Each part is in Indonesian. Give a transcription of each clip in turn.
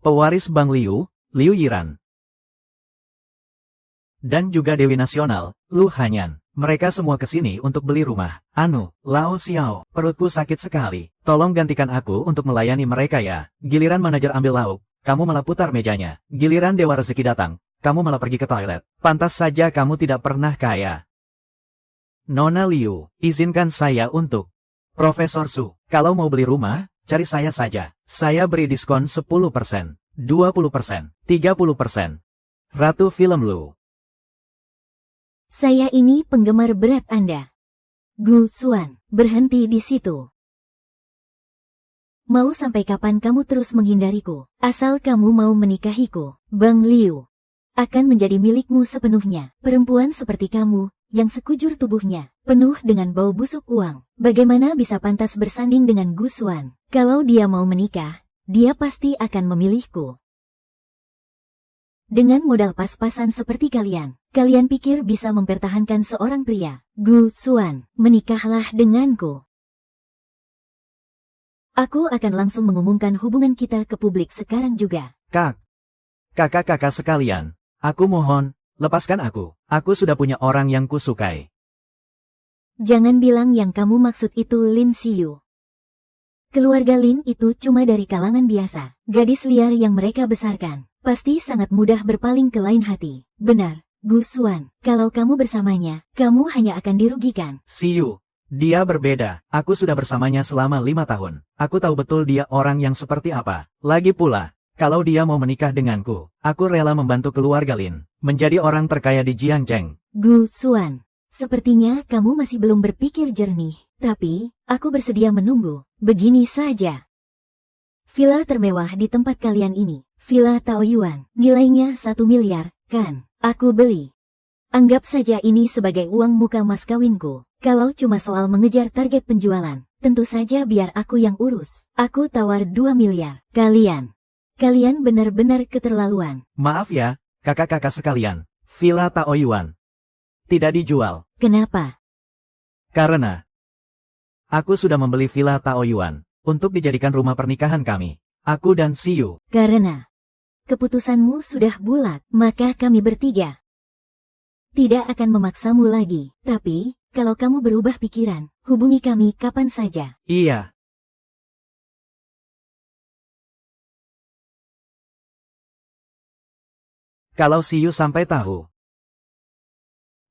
pewaris Bang Liu, Liu Yiran. Dan juga Dewi Nasional, Lu Hanyan. Mereka semua kesini untuk beli rumah. Anu, Lao Xiao, perutku sakit sekali. Tolong gantikan aku untuk melayani mereka ya. Giliran manajer ambil lauk, kamu malah putar mejanya. Giliran Dewa Rezeki datang, kamu malah pergi ke toilet. Pantas saja kamu tidak pernah kaya. Nona Liu, izinkan saya untuk. Profesor Su, kalau mau beli rumah, cari saya saja. Saya beri diskon 10%, 20%, 30%. Ratu Film Lu. Saya ini penggemar berat Anda. Gu Xuan, berhenti di situ. Mau sampai kapan kamu terus menghindariku? Asal kamu mau menikahiku, Bang Liu akan menjadi milikmu sepenuhnya. Perempuan seperti kamu, yang sekujur tubuhnya, penuh dengan bau busuk uang. Bagaimana bisa pantas bersanding dengan Gu Xuan? Kalau dia mau menikah, dia pasti akan memilihku. Dengan modal pas-pasan seperti kalian, kalian pikir bisa mempertahankan seorang pria? Gu Xuan, menikahlah denganku. Aku akan langsung mengumumkan hubungan kita ke publik sekarang juga. Kakak-kakak sekalian, aku mohon, lepaskan aku. Aku sudah punya orang yang kusukai. Jangan bilang yang kamu maksud itu Lin Xiu. Keluarga Lin itu cuma dari kalangan biasa, gadis liar yang mereka besarkan. Pasti sangat mudah berpaling ke lain hati. Benar, Gu Xuan, kalau kamu bersamanya, kamu hanya akan dirugikan. Xiu, dia berbeda. Aku sudah bersamanya selama 5 tahun. Aku tahu betul dia orang yang seperti apa. Lagi pula, kalau dia mau menikah denganku, aku rela membantu keluarga Lin menjadi orang terkaya di Jiangcheng. Gu Xuan, sepertinya kamu masih belum berpikir jernih. Tapi, aku bersedia menunggu. Begini saja. Villa termewah di tempat kalian ini, Villa Taoyuan, nilainya 1 miliar, kan? Aku beli. Anggap saja ini sebagai uang muka mas kawinku. Kalau cuma soal mengejar target penjualan, tentu saja biar aku yang urus. Aku tawar 2 miliar. Kalian benar-benar keterlaluan. Maaf ya, kakak-kakak sekalian, Villa Taoyuan tidak dijual. Kenapa? Karena aku sudah membeli Villa Taoyuan untuk dijadikan rumah pernikahan kami, aku dan Xiu. Karena keputusanmu sudah bulat, maka kami bertiga tidak akan memaksamu lagi. Tapi, kalau kamu berubah pikiran, hubungi kami kapan saja. Iya. Kalau Xiu sampai tahu,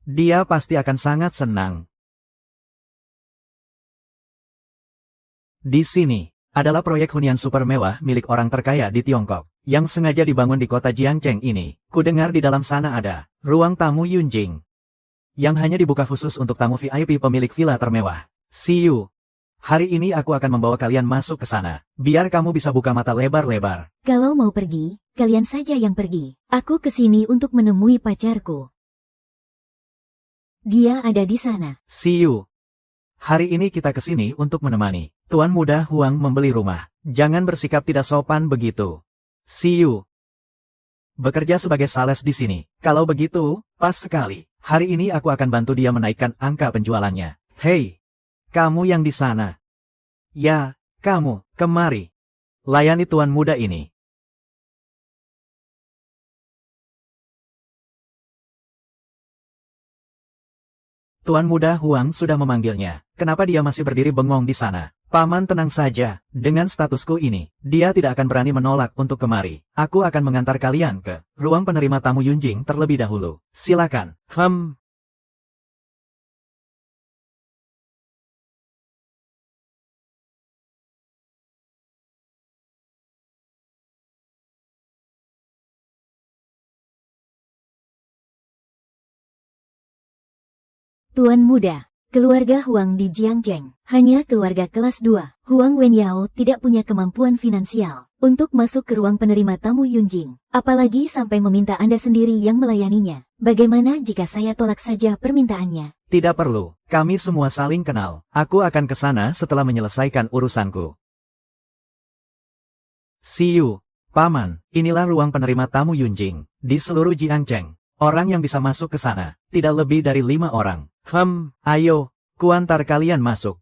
dia pasti akan sangat senang. Di sini, adalah proyek hunian super mewah milik orang terkaya di Tiongkok, yang sengaja dibangun di kota Jiangcheng ini. Kudengar di dalam sana ada ruang tamu Yunjing, yang hanya dibuka khusus untuk tamu VIP pemilik villa termewah. Xiu, hari ini aku akan membawa kalian masuk ke sana, biar kamu bisa buka mata lebar-lebar. Kalau mau pergi, kalian saja yang pergi. Aku kesini untuk menemui pacarku. Dia ada di sana. Xiu, hari ini kita kesini untuk menemani Tuan Muda Huang membeli rumah. Jangan bersikap tidak sopan begitu. Xiu bekerja sebagai sales di sini. Kalau begitu, pas sekali. Hari ini aku akan bantu dia menaikkan angka penjualannya. Hei, kamu yang di sana. Ya, kamu, kemari. Layani Tuan Muda ini. Tuan Muda Huang sudah memanggilnya. Kenapa dia masih berdiri bengong di sana? Paman tenang saja, dengan statusku ini, dia tidak akan berani menolak untuk kemari. Aku akan mengantar kalian ke ruang penerima tamu Yunjing terlebih dahulu. Silakan. Tuan Muda, keluarga Huang di Jiangcheng, hanya keluarga kelas 2. Huang Wenyao tidak punya kemampuan finansial untuk masuk ke ruang penerima tamu Yunjing. Apalagi sampai meminta Anda sendiri yang melayaninya. Bagaimana jika saya tolak saja permintaannya? Tidak perlu, kami semua saling kenal. Aku akan ke sana setelah menyelesaikan urusanku. Xiu, Paman, inilah ruang penerima tamu Yunjing. Di seluruh Jiangcheng, orang yang bisa masuk ke sana, tidak lebih dari 5 orang. Ayo, kuantar kalian masuk.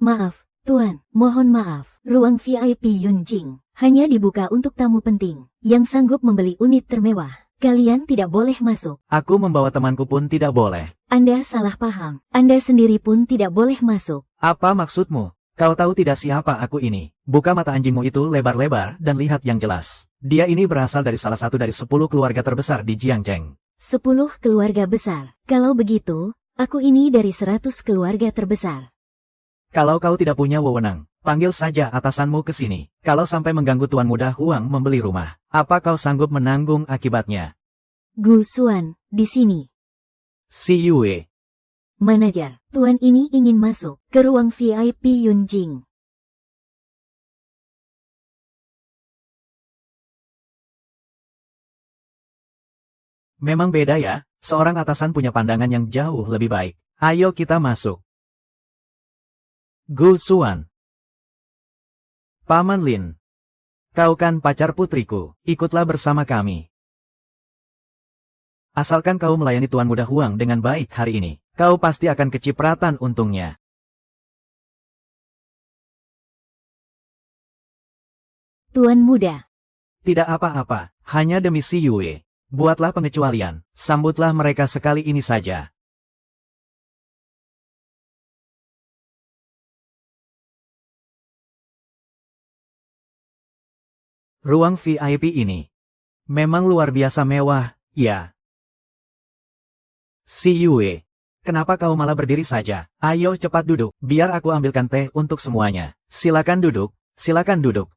Maaf, Tuan, mohon maaf. Ruang VIP Yunjing Hanya dibuka untuk tamu penting, yang sanggup membeli unit termewah. Kalian tidak boleh masuk. Aku membawa temanku pun tidak boleh. Anda salah paham. Anda sendiri pun tidak boleh masuk. Apa maksudmu? Kau tahu tidak siapa aku ini? Buka mata anjingmu itu lebar-lebar dan lihat yang jelas. Dia ini berasal dari salah satu dari 10 keluarga terbesar di Jiangcheng. 10 keluarga besar. Kalau begitu, aku ini dari 100 keluarga terbesar. Kalau kau tidak punya wewenang, panggil saja atasanmu ke sini. Kalau sampai mengganggu Tuan Muda Huang membeli rumah, apa kau sanggup menanggung akibatnya? Gu Xuan, di sini. Si Yue. Manajer, tuan ini ingin masuk ke ruang VIP Yunjing. Memang beda ya, seorang atasan punya pandangan yang jauh lebih baik. Ayo kita masuk. Gu Xuan. Paman Lin. Kau kan pacar putriku, ikutlah bersama kami. Asalkan kau melayani Tuan Muda Huang dengan baik hari ini, kau pasti akan kecipratan untungnya. Tuan Muda. Tidak apa-apa, hanya demi si Yue. Buatlah pengecualian, sambutlah mereka sekali ini saja. Ruang VIP ini memang luar biasa mewah, ya. Si Yue, kenapa kau malah berdiri saja? Ayo cepat duduk, biar aku ambilkan teh untuk semuanya. Silakan duduk, silakan duduk.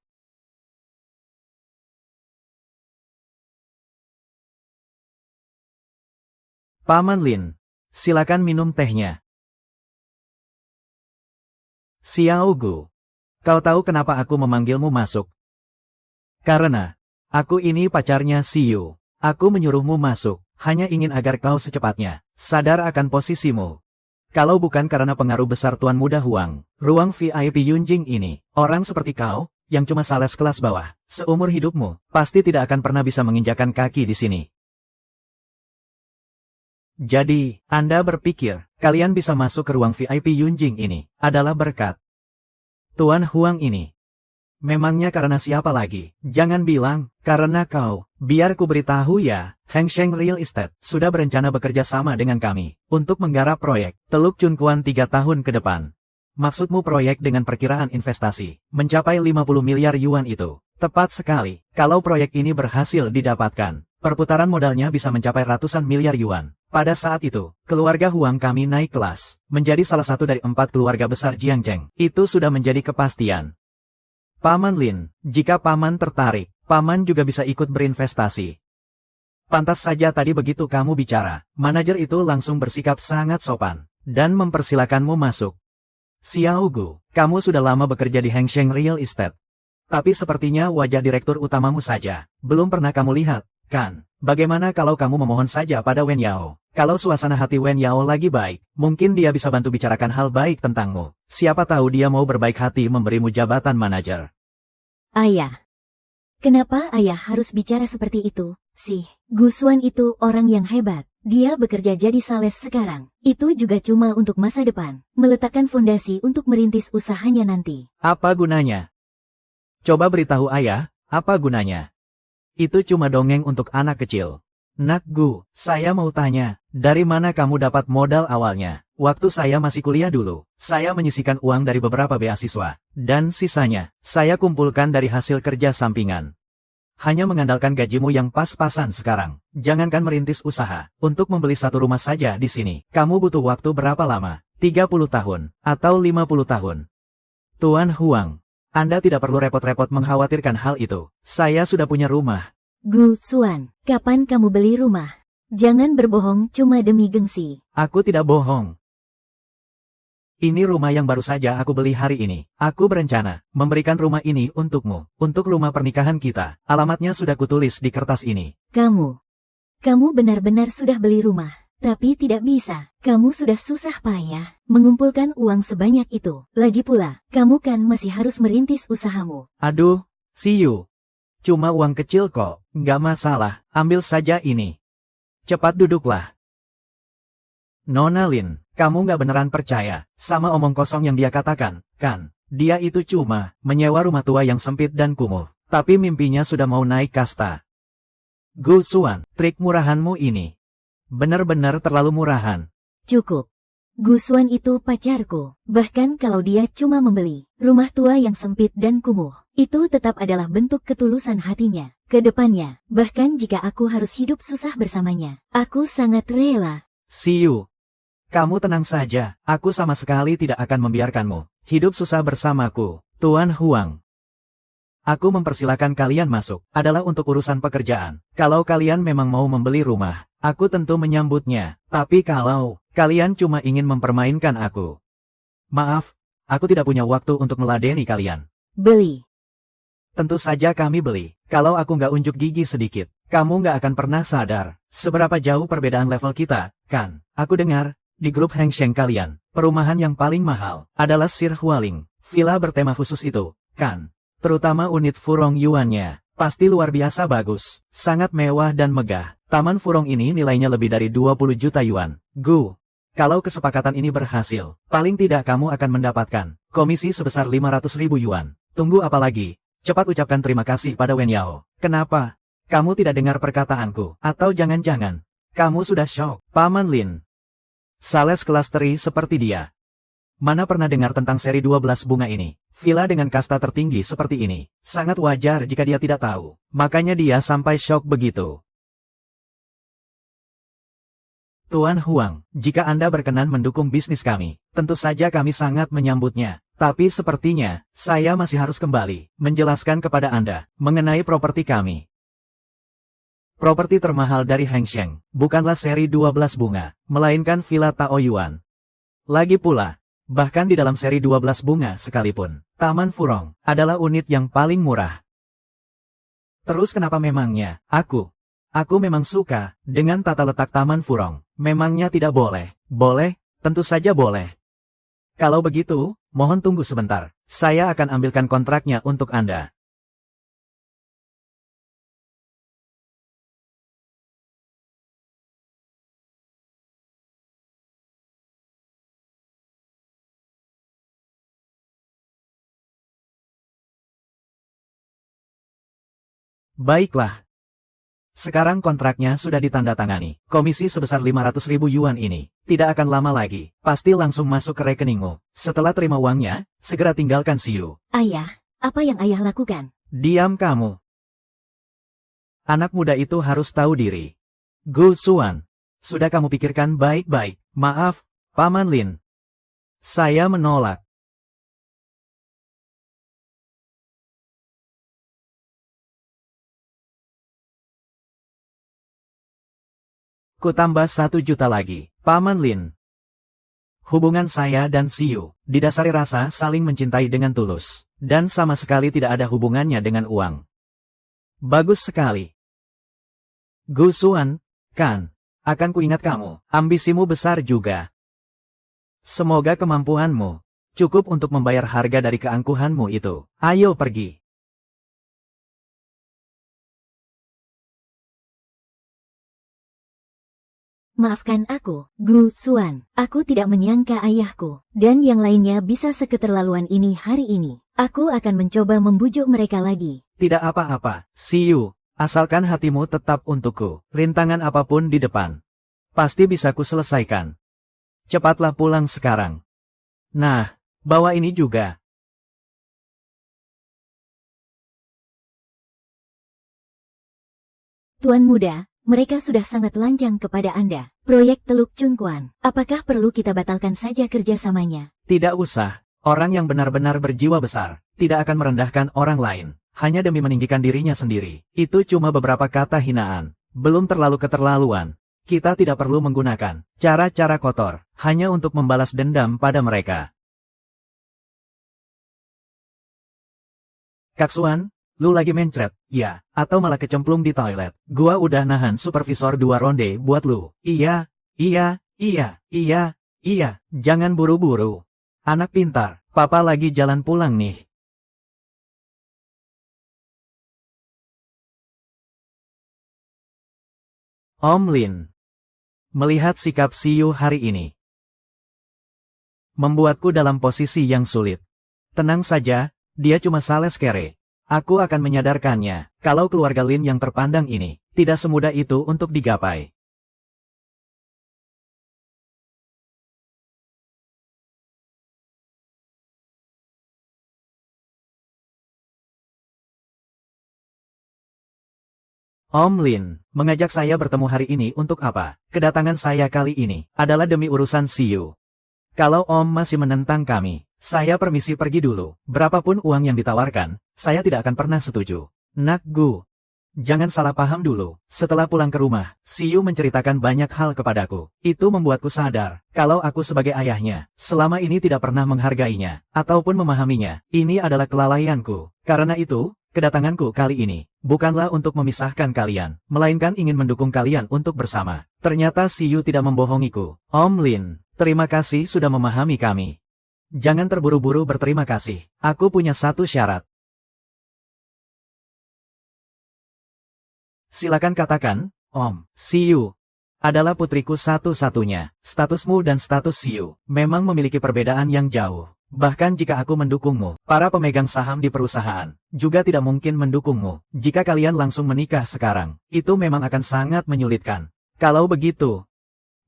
Paman Lin, silakan minum tehnya. Xiao Gu, kau tahu kenapa aku memanggilmu masuk? Karena, aku ini pacarnya Si Yu. Aku menyuruhmu masuk, hanya ingin agar kau secepatnya sadar akan posisimu. Kalau bukan karena pengaruh besar Tuan Muda Huang, ruang VIP Yunjing ini, orang seperti kau, yang cuma sales kelas bawah, seumur hidupmu, pasti tidak akan pernah bisa menginjakan kaki di sini. Jadi, Anda berpikir, kalian bisa masuk ke ruang VIP Yunjing ini, adalah berkat Tuan Huang ini. Memangnya karena siapa lagi? Jangan bilang, karena kau. Biar ku beritahu ya, Heng Sheng Real Estate sudah berencana bekerja sama dengan kami untuk menggarap proyek Teluk Chunkuan 3 tahun ke depan. Maksudmu proyek dengan perkiraan investasi mencapai 50 miliar yuan itu? Tepat sekali, kalau proyek ini berhasil didapatkan, perputaran modalnya bisa mencapai ratusan miliar yuan. Pada saat itu, keluarga Huang kami naik kelas, menjadi salah satu dari 4 keluarga besar Jiangcheng. Itu sudah menjadi kepastian. Paman Lin, jika Paman tertarik, Paman juga bisa ikut berinvestasi. Pantas saja tadi begitu kamu bicara, manajer itu langsung bersikap sangat sopan, dan mempersilakanmu masuk. Xiao Gu, kamu sudah lama bekerja di Heng Sheng Real Estate. Tapi sepertinya wajah direktur utamamu saja, belum pernah kamu lihat, kan? Bagaimana kalau kamu memohon saja pada Wen Yao? Kalau suasana hati Wen Yao lagi baik, mungkin dia bisa bantu bicarakan hal baik tentangmu. Siapa tahu dia mau berbaik hati memberimu jabatan manajer. Ayah. Kenapa ayah harus bicara seperti itu? Gu Xuan itu orang yang hebat. Dia bekerja jadi sales sekarang. Itu juga cuma untuk masa depan. Meletakkan fondasi untuk merintis usahanya nanti. Apa gunanya? Coba beritahu ayah, apa gunanya? Itu cuma dongeng untuk anak kecil. Nak Gu, saya mau tanya, dari mana kamu dapat modal awalnya? Waktu saya masih kuliah dulu, saya menyisihkan uang dari beberapa beasiswa, dan sisanya, saya kumpulkan dari hasil kerja sampingan. Hanya mengandalkan gajimu yang pas-pasan sekarang, jangankan merintis usaha, untuk membeli satu rumah saja di sini, kamu butuh waktu berapa lama? 30 tahun, atau 50 tahun? Tuan Huang, Anda tidak perlu repot-repot mengkhawatirkan hal itu, saya sudah punya rumah. Gu Xuan, kapan kamu beli rumah? Jangan berbohong cuma demi gengsi. Aku tidak bohong. Ini rumah yang baru saja aku beli hari ini. Aku berencana memberikan rumah ini untukmu, untuk rumah pernikahan kita. Alamatnya sudah kutulis di kertas ini. Kamu benar-benar sudah beli rumah, tapi tidak bisa. Kamu sudah susah payah mengumpulkan uang sebanyak itu. Lagi pula, kamu kan masih harus merintis usahamu. Aduh, see you. Cuma uang kecil kok, nggak masalah, ambil saja ini. Cepat duduklah. Nona Lin, kamu nggak beneran percaya sama omong kosong yang dia katakan, kan? Dia itu cuma menyewa rumah tua yang sempit dan kumuh. Tapi mimpinya sudah mau naik kasta. Gu Xuan, trik murahanmu ini benar-benar terlalu murahan. Cukup. Gusuan itu pacarku. Bahkan kalau dia cuma membeli rumah tua yang sempit dan kumuh, itu tetap adalah bentuk ketulusan hatinya. Kedepannya, bahkan jika aku harus hidup susah bersamanya, aku sangat rela. Siyu, kamu tenang saja, aku sama sekali tidak akan membiarkanmu hidup susah bersamaku, Tuan Huang. Aku mempersilahkan kalian masuk, adalah untuk urusan pekerjaan. Kalau kalian memang mau membeli rumah, aku tentu menyambutnya. Tapi kalau kalian cuma ingin mempermainkan aku, maaf, aku tidak punya waktu untuk meladeni kalian. Beli. Tentu saja kami beli. Kalau aku nggak unjuk gigi sedikit, kamu nggak akan pernah sadar seberapa jauh perbedaan level kita, kan? Aku dengar, di grup Heng Sheng kalian, perumahan yang paling mahal adalah Sir Hualing. Villa bertema khusus itu, kan? Terutama unit Furong Yuannya, pasti luar biasa bagus, sangat mewah dan megah. Taman Furong ini nilainya lebih dari 20 juta yuan. Gu, kalau kesepakatan ini berhasil, paling tidak kamu akan mendapatkan komisi sebesar 500.000 yuan. Tunggu apa lagi? Cepat ucapkan terima kasih pada Wen Yao. Kenapa? Kamu tidak dengar perkataanku? Atau jangan-jangan kamu sudah shock? Paman Lin, sales kelas teri seperti dia. Mana pernah dengar tentang seri 12 bunga ini? Villa dengan kasta tertinggi seperti ini. Sangat wajar jika dia tidak tahu. Makanya dia sampai shock begitu. Tuan Huang, jika Anda berkenan mendukung bisnis kami, tentu saja kami sangat menyambutnya. Tapi sepertinya, saya masih harus kembali menjelaskan kepada Anda mengenai properti kami. Properti termahal dari Heng Sheng, bukanlah seri 12 bunga, melainkan Villa Taoyuan. Lagi pula, bahkan di dalam seri 12 bunga sekalipun, Taman Furong adalah unit yang paling murah. Terus kenapa memangnya, aku memang suka dengan tata letak Taman Furong. Memangnya tidak boleh? Boleh, tentu saja boleh. Kalau begitu, mohon tunggu sebentar. Saya akan ambilkan kontraknya untuk Anda. Baiklah. Sekarang kontraknya sudah ditandatangani. Komisi sebesar 500.000 yuan ini tidak akan lama lagi. Pasti langsung masuk ke rekeningmu. Setelah terima uangnya, segera tinggalkan Siyu. Ayah, apa yang ayah lakukan? Diam kamu. Anak muda itu harus tahu diri. Gu Xuan, sudah kamu pikirkan baik-baik. Maaf, Paman Lin. Saya menolak. Ku tambah 1 juta lagi, Paman Lin. Hubungan saya dan Siyu didasari rasa saling mencintai dengan tulus, dan sama sekali tidak ada hubungannya dengan uang. Bagus sekali. Gu Xuan, kan, akan kuingat kamu, ambisimu besar juga. Semoga kemampuanmu cukup untuk membayar harga dari keangkuhanmu itu. Ayo pergi. Maafkan aku, Gu Xuan. Aku tidak menyangka ayahku dan yang lainnya bisa seketerlaluan ini hari ini. Aku akan mencoba membujuk mereka lagi. Tidak apa-apa, Siyu. Asalkan hatimu tetap untukku. Rintangan apapun di depan, pasti bisa ku selesaikan. Cepatlah pulang sekarang. Nah, bawa ini juga. Tuan muda, mereka sudah sangat lanjang kepada Anda. Proyek Teluk Chungquan, apakah perlu kita batalkan saja kerjasamanya? Tidak usah. Orang yang benar-benar berjiwa besar tidak akan merendahkan orang lain hanya demi meninggikan dirinya sendiri. Itu cuma beberapa kata hinaan, belum terlalu keterlaluan. Kita tidak perlu menggunakan cara-cara kotor hanya untuk membalas dendam pada mereka. Kak Xuan, lu lagi mencret, ya, atau malah kecemplung di toilet. Gua udah nahan supervisor 2 ronde buat lu. Iya, jangan buru-buru. Anak pintar, papa lagi jalan pulang nih. Om Lin, melihat sikap Siyu hari ini membuatku dalam posisi yang sulit. Tenang saja, dia cuma sales kere. Aku akan menyadarkannya, kalau keluarga Lin yang terpandang ini, tidak semudah itu untuk digapai. Om Lin, mengajak saya bertemu hari ini untuk apa? Kedatangan saya kali ini adalah demi urusan Siyu. Kalau Om masih menentang kami, saya permisi pergi dulu. Berapapun uang yang ditawarkan, saya tidak akan pernah setuju. Nak Gu, jangan salah paham dulu. Setelah pulang ke rumah, Siyu menceritakan banyak hal kepadaku. Itu membuatku sadar, kalau aku sebagai ayahnya, selama ini tidak pernah menghargainya, ataupun memahaminya. Ini adalah kelalaianku. Karena itu, kedatanganku kali ini, bukanlah untuk memisahkan kalian, melainkan ingin mendukung kalian untuk bersama. Ternyata Siyu tidak membohongiku. Om Lin, terima kasih sudah memahami kami. Jangan terburu-buru berterima kasih. Aku punya satu syarat. Silakan katakan, Om. Siyu adalah putriku satu-satunya. Statusmu dan status Siyu memang memiliki perbedaan yang jauh. Bahkan jika aku mendukungmu, para pemegang saham di perusahaan juga tidak mungkin mendukungmu. Jika kalian langsung menikah sekarang, itu memang akan sangat menyulitkan. Kalau begitu,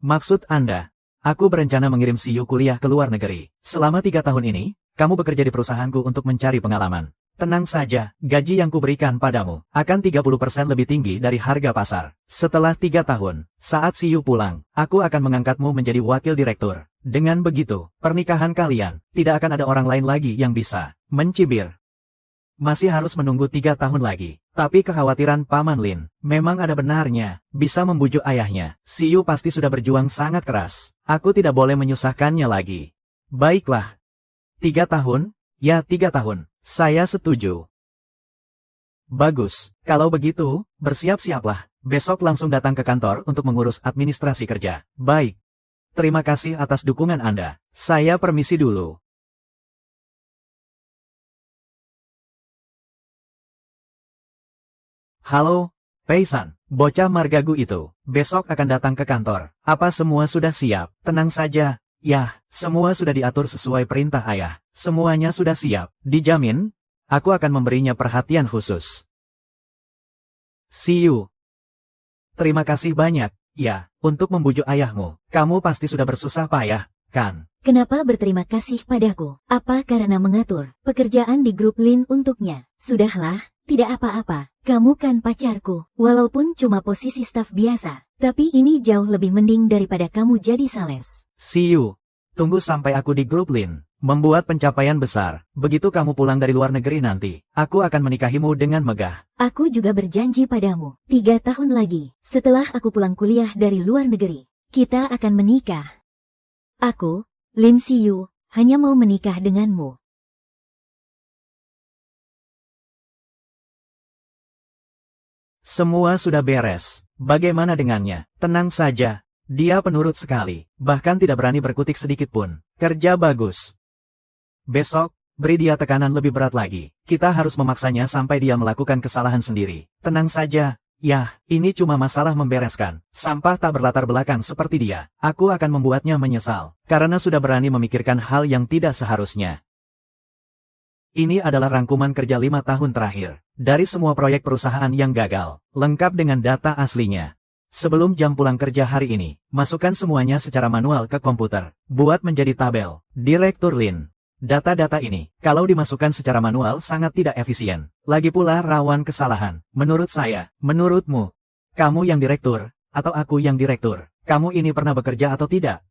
maksud Anda, aku berencana mengirim Siyu kuliah ke luar negeri. Selama 3 tahun ini, kamu bekerja di perusahaanku untuk mencari pengalaman. Tenang saja, gaji yang kuberikan padamu akan 30% lebih tinggi dari harga pasar. Setelah 3 tahun, saat Siyu pulang, aku akan mengangkatmu menjadi wakil direktur. Dengan begitu, pernikahan kalian tidak akan ada orang lain lagi yang bisa mencibir. Masih harus menunggu 3 tahun lagi. Tapi kekhawatiran Paman Lin memang ada benarnya, bisa membujuk ayahnya. Siyu pasti sudah berjuang sangat keras. Aku tidak boleh menyusahkannya lagi. Baiklah. 3 tahun? Ya 3 tahun. Saya setuju. Bagus. Kalau begitu, bersiap-siaplah. Besok langsung datang ke kantor untuk mengurus administrasi kerja. Baik. Terima kasih atas dukungan Anda. Saya permisi dulu. Halo, Peisan, bocah margagu itu, besok akan datang ke kantor. Apa semua sudah siap? Tenang saja. Yah, semua sudah diatur sesuai perintah ayah. Semuanya sudah siap. Dijamin, aku akan memberinya perhatian khusus. Siyu. Terima kasih banyak. Ya, untuk membujuk ayahmu, kamu pasti sudah bersusah payah, kan? Kenapa berterima kasih padaku? Apa karena mengatur pekerjaan di grup Lin untuknya? Sudahlah, tidak apa-apa. Kamu kan pacarku, walaupun cuma posisi staf biasa. Tapi ini jauh lebih mending daripada kamu jadi sales. Siyu, tunggu sampai aku di grup Lin. Membuat pencapaian besar. Begitu kamu pulang dari luar negeri nanti, aku akan menikahimu dengan megah. Aku juga berjanji padamu, 3 tahun lagi, setelah aku pulang kuliah dari luar negeri, kita akan menikah. Aku, Lin Siyu, hanya mau menikah denganmu. Semua sudah beres. Bagaimana dengannya? Tenang saja. Dia penurut sekali, bahkan tidak berani berkutik sedikit pun. Kerja bagus. Besok, beri dia tekanan lebih berat lagi. Kita harus memaksanya sampai dia melakukan kesalahan sendiri. Tenang saja. Yah, ini cuma masalah membereskan. Sampah tak berlatar belakang seperti dia. Aku akan membuatnya menyesal, karena sudah berani memikirkan hal yang tidak seharusnya. Ini adalah rangkuman kerja 5 tahun terakhir. Dari semua proyek perusahaan yang gagal, lengkap dengan data aslinya. Sebelum jam pulang kerja hari ini, masukkan semuanya secara manual ke komputer. Buat menjadi tabel. Direktur Lin. Data-data ini, kalau dimasukkan secara manual sangat tidak efisien. Lagi pula rawan kesalahan. Menurut saya, menurutmu, kamu yang direktur, atau aku yang direktur, kamu ini pernah bekerja atau tidak?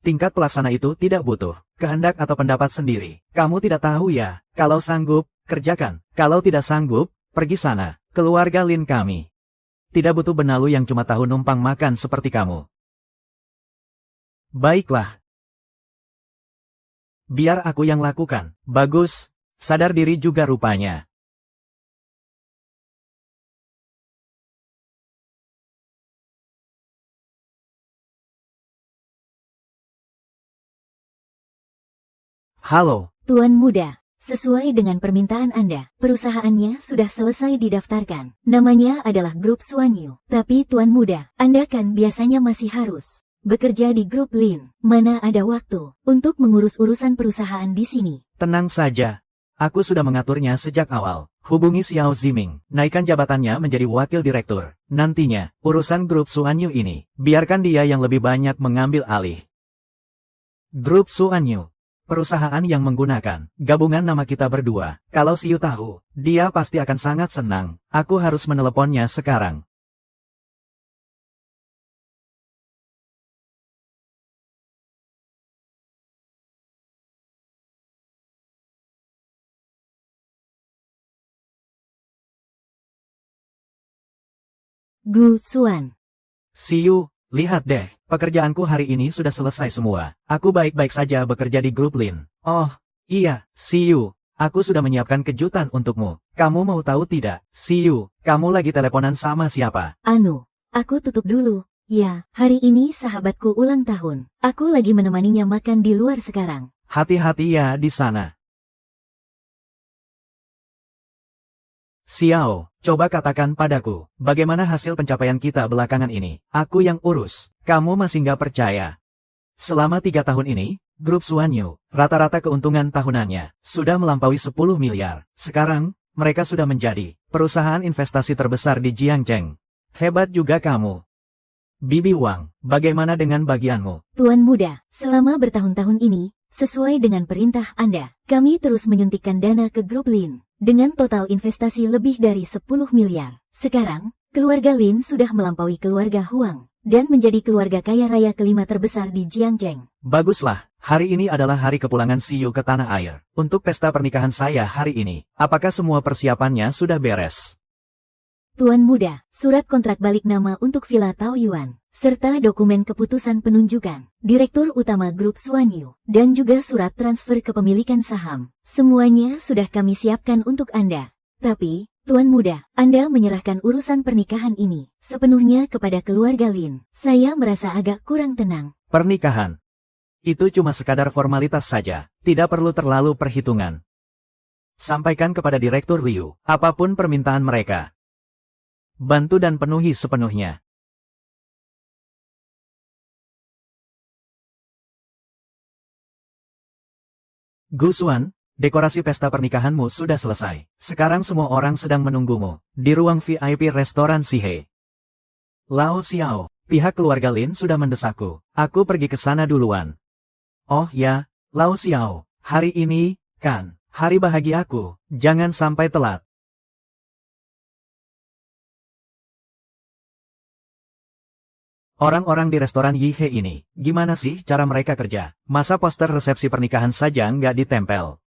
Tingkat pelaksana itu tidak butuh kehendak atau pendapat sendiri. Kamu tidak tahu ya, kalau sanggup, kerjakan. Kalau tidak sanggup, pergi sana. Keluarga Lin kami tidak butuh benalu yang cuma tahu numpang makan seperti kamu. Baiklah. Biar aku yang lakukan. Bagus. Sadar diri juga rupanya. Halo. Tuan Muda, sesuai dengan permintaan Anda, perusahaannya sudah selesai didaftarkan. Namanya adalah Grup Suanyu. Tapi Tuan Muda, Anda kan biasanya masih harus bekerja di grup Lin. Mana ada waktu untuk mengurus urusan perusahaan di sini? Tenang saja. Aku sudah mengaturnya sejak awal. Hubungi Xiao Ziming, naikkan jabatannya menjadi wakil direktur. Nantinya, urusan grup Suanyu ini, biarkan dia yang lebih banyak mengambil alih. Grup Suanyu, perusahaan yang menggunakan gabungan nama kita berdua. Kalau Xiu tahu, dia pasti akan sangat senang. Aku harus meneleponnya sekarang. Gu Xuan. Xiu, lihat deh, pekerjaanku hari ini sudah selesai semua. Aku baik-baik saja bekerja di grup Lin. Oh, iya, Xiu, aku sudah menyiapkan kejutan untukmu. Kamu mau tahu tidak? Xiu, kamu lagi teleponan sama siapa? Anu, aku tutup dulu. Ya, hari ini sahabatku ulang tahun. Aku lagi menemaninya makan di luar sekarang. Hati-hati ya di sana. Xiao, coba katakan padaku, bagaimana hasil pencapaian kita belakangan ini? Aku yang urus, kamu masih nggak percaya. Selama 3 tahun ini, grup Suanyu, rata-rata keuntungan tahunannya, sudah melampaui 10 miliar. Sekarang, mereka sudah menjadi perusahaan investasi terbesar di Jiangcheng. Hebat juga kamu. Bibi Wang, bagaimana dengan bagianmu? Tuan Muda, selama bertahun-tahun ini, sesuai dengan perintah Anda, kami terus menyuntikkan dana ke grup Lin. Dengan total investasi lebih dari 10 miliar. Sekarang, keluarga Lin sudah melampaui keluarga Huang, dan menjadi keluarga kaya raya kelima terbesar di Jiangcheng. Baguslah, hari ini adalah hari kepulangan Xiu ke tanah air. Untuk pesta pernikahan saya hari ini, apakah semua persiapannya sudah beres? Tuan Muda, surat kontrak balik nama untuk Villa Taoyuan, serta dokumen keputusan penunjukan, Direktur Utama Grup Suanyu, dan juga surat transfer kepemilikan saham. Semuanya sudah kami siapkan untuk Anda. Tapi, Tuan Muda, Anda menyerahkan urusan pernikahan ini sepenuhnya kepada keluarga Lin. Saya merasa agak kurang tenang. Pernikahan. Itu cuma sekadar formalitas saja, tidak perlu terlalu perhitungan. Sampaikan kepada Direktur Liu, apapun permintaan mereka. Bantu dan penuhi sepenuhnya. Gu Xuan, dekorasi pesta pernikahanmu sudah selesai. Sekarang semua orang sedang menunggumu, di ruang VIP restoran Sihe. Lao Xiao, pihak keluarga Lin sudah mendesakku. Aku pergi ke sana duluan. Oh ya, Lao Xiao, hari ini, kan, hari bahagiaku, jangan sampai telat. Orang-orang di restoran Yihe ini, gimana sih cara mereka kerja? Masa poster resepsi pernikahan saja nggak ditempel?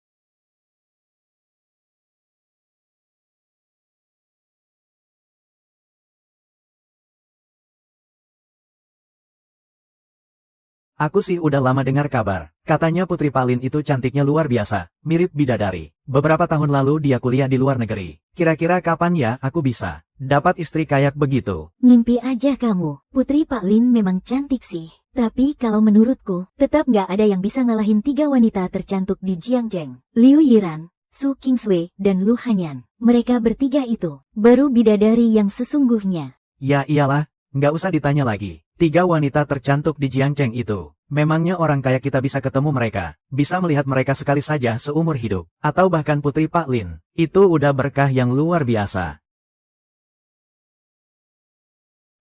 Aku sih udah lama dengar kabar, katanya Putri Palin itu cantiknya luar biasa, mirip bidadari. Beberapa tahun lalu dia kuliah di luar negeri. Kira-kira kapan ya aku bisa dapat istri kayak begitu? Ngimpi aja kamu, Putri Pak Lin memang cantik sih. Tapi kalau menurutku, tetap nggak ada yang bisa ngalahin 3 wanita tercantik di Jiangcheng. Liu Yiran, Su Qingswei, dan Lu Hanyan. Mereka bertiga itu, baru bidadari yang sesungguhnya. Ya iyalah, nggak usah ditanya lagi. 3 wanita tercantik di Jiangcheng itu. Memangnya orang kaya kita bisa ketemu mereka, bisa melihat mereka sekali saja seumur hidup, atau bahkan Putri Pak Lin. Itu udah berkah yang luar biasa.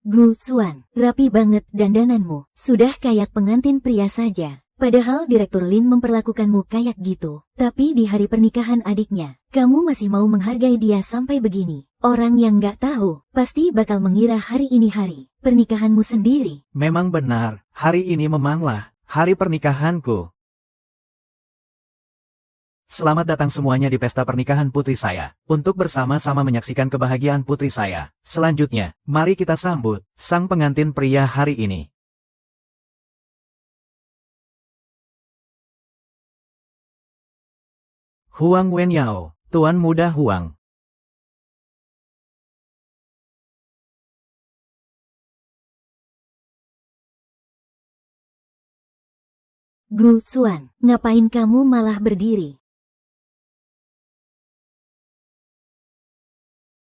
Gu Xuan, rapi banget dandananmu, sudah kayak pengantin pria saja. Padahal Direktur Lin memperlakukanmu kayak gitu. Tapi di hari pernikahan adiknya, kamu masih mau menghargai dia sampai begini. Orang yang nggak tahu, pasti bakal mengira hari ini hari pernikahanmu sendiri. Memang benar, hari ini memanglah hari pernikahanku. Selamat datang semuanya di pesta pernikahan putri saya, untuk bersama-sama menyaksikan kebahagiaan putri saya. Selanjutnya, mari kita sambut sang pengantin pria hari ini. Huang Wenyao, Tuan Muda Huang. Gu Xuan, ngapain kamu malah berdiri?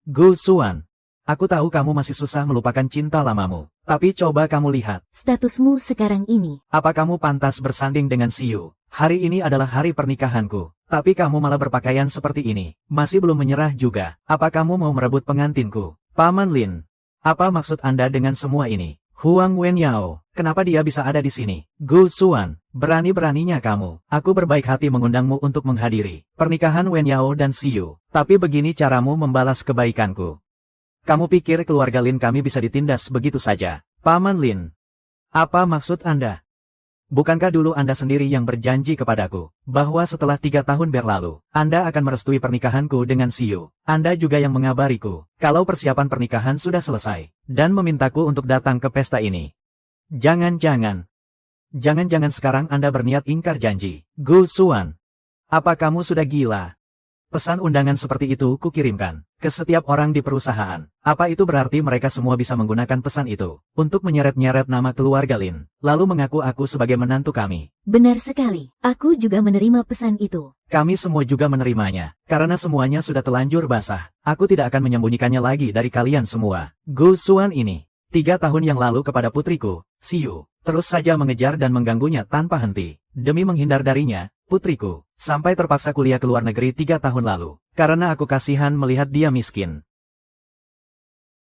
Gu Xuan, aku tahu kamu masih susah melupakan cinta lamamu, tapi coba kamu lihat. Statusmu sekarang ini. Apa kamu pantas bersanding dengan Xiu? Hari ini adalah hari pernikahanku, tapi kamu malah berpakaian seperti ini. Masih belum menyerah juga. Apa kamu mau merebut pengantinku? Paman Lin, apa maksud Anda dengan semua ini? Huang Wenyao, kenapa dia bisa ada di sini? Gu Xuan, berani-beraninya kamu. Aku berbaik hati mengundangmu untuk menghadiri pernikahan Wenyao dan Xiu. Tapi begini caramu membalas kebaikanku. Kamu pikir keluarga Lin kami bisa ditindas begitu saja? Paman Lin, apa maksud Anda? Bukankah dulu Anda sendiri yang berjanji kepadaku, bahwa setelah 3 tahun berlalu, Anda akan merestui pernikahanku dengan Xiu? Anda juga yang mengabariku, kalau persiapan pernikahan sudah selesai, dan memintaku untuk datang ke pesta ini. Jangan-jangan sekarang Anda berniat ingkar janji. Gu Xuan, apa kamu sudah gila? Pesan undangan seperti itu kukirimkan ke setiap orang di perusahaan. Apa itu berarti mereka semua bisa menggunakan pesan itu untuk menyeret-nyeret nama keluarga Lin, lalu mengaku aku sebagai menantu kami? Benar sekali, aku juga menerima pesan itu. Kami semua juga menerimanya, karena semuanya sudah telanjur basah. Aku tidak akan menyembunyikannya lagi dari kalian semua. Gu Xuan ini, 3 tahun yang lalu kepada putriku, Xiu, terus saja mengejar dan mengganggunya tanpa henti. Demi menghindar darinya, putriku, sampai terpaksa kuliah ke luar negeri 3 tahun lalu, karena aku kasihan melihat dia miskin.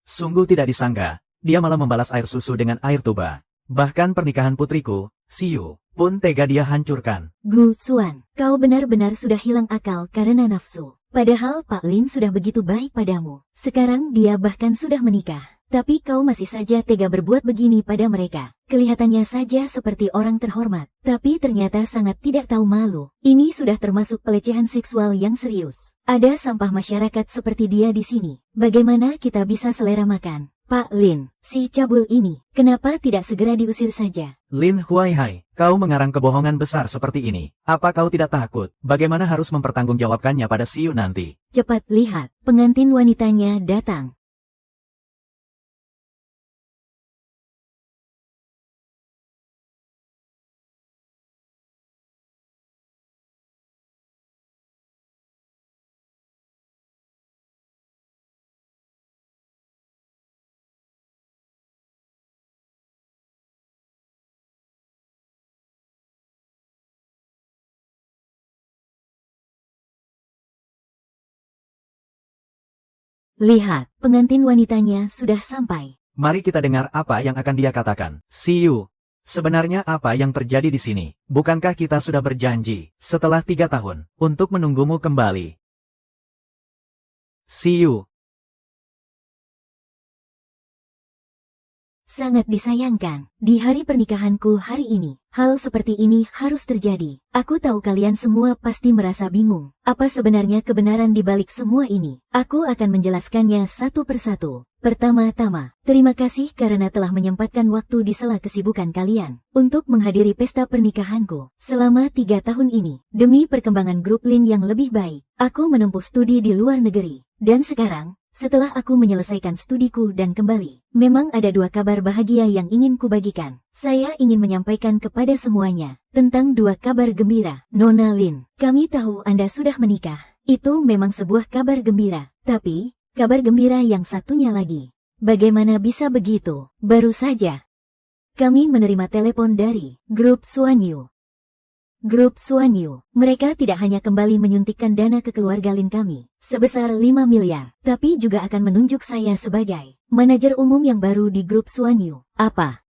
Sungguh tidak disangka, dia malah membalas air susu dengan air tuba. Bahkan pernikahan putriku, Xiu, pun tega dia hancurkan. Gu Xuan, kau benar-benar sudah hilang akal karena nafsu. Padahal Pak Lin sudah begitu baik padamu. Sekarang dia bahkan sudah menikah. Tapi kau masih saja tega berbuat begini pada mereka. Kelihatannya saja seperti orang terhormat, tapi ternyata sangat tidak tahu malu. Ini sudah termasuk pelecehan seksual yang serius. Ada sampah masyarakat seperti dia di sini. Bagaimana kita bisa selera makan? Pak Lin, si cabul ini, kenapa tidak segera diusir saja? Lin Huaihai, kau mengarang kebohongan besar seperti ini. Apa kau tidak takut? Bagaimana harus mempertanggungjawabkannya pada Xiu nanti? Cepat lihat, pengantin wanitanya datang. Lihat, pengantin wanitanya sudah sampai. Mari kita dengar apa yang akan dia katakan. Xiu, sebenarnya apa yang terjadi di sini? Bukankah kita sudah berjanji, setelah 3 tahun, untuk menunggumu kembali? Xiu, sangat disayangkan, di hari pernikahanku hari ini, hal seperti ini harus terjadi. Aku tahu kalian semua pasti merasa bingung. Apa sebenarnya kebenaran di balik semua ini? Aku akan menjelaskannya satu persatu. Pertama-tama, terima kasih karena telah menyempatkan waktu di sela kesibukan kalian untuk menghadiri pesta pernikahanku. Selama 3 tahun ini, demi perkembangan grup Lin yang lebih baik, aku menempuh studi di luar negeri. Dan sekarang, setelah aku menyelesaikan studiku dan kembali, memang ada 2 kabar bahagia yang ingin kubagikan. Saya ingin menyampaikan kepada semuanya tentang 2 kabar gembira. Nona Lin, kami tahu Anda sudah menikah. Itu memang sebuah kabar gembira. Tapi, kabar gembira yang satunya lagi. Bagaimana bisa begitu? Baru saja kami menerima telepon dari grup Xuanyu. Grup Xuanyu, mereka tidak hanya kembali menyuntikkan dana ke keluarga Lin kami, sebesar 5 miliar, tapi juga akan menunjuk saya sebagai manajer umum yang baru di grup Xuanyu. Apa?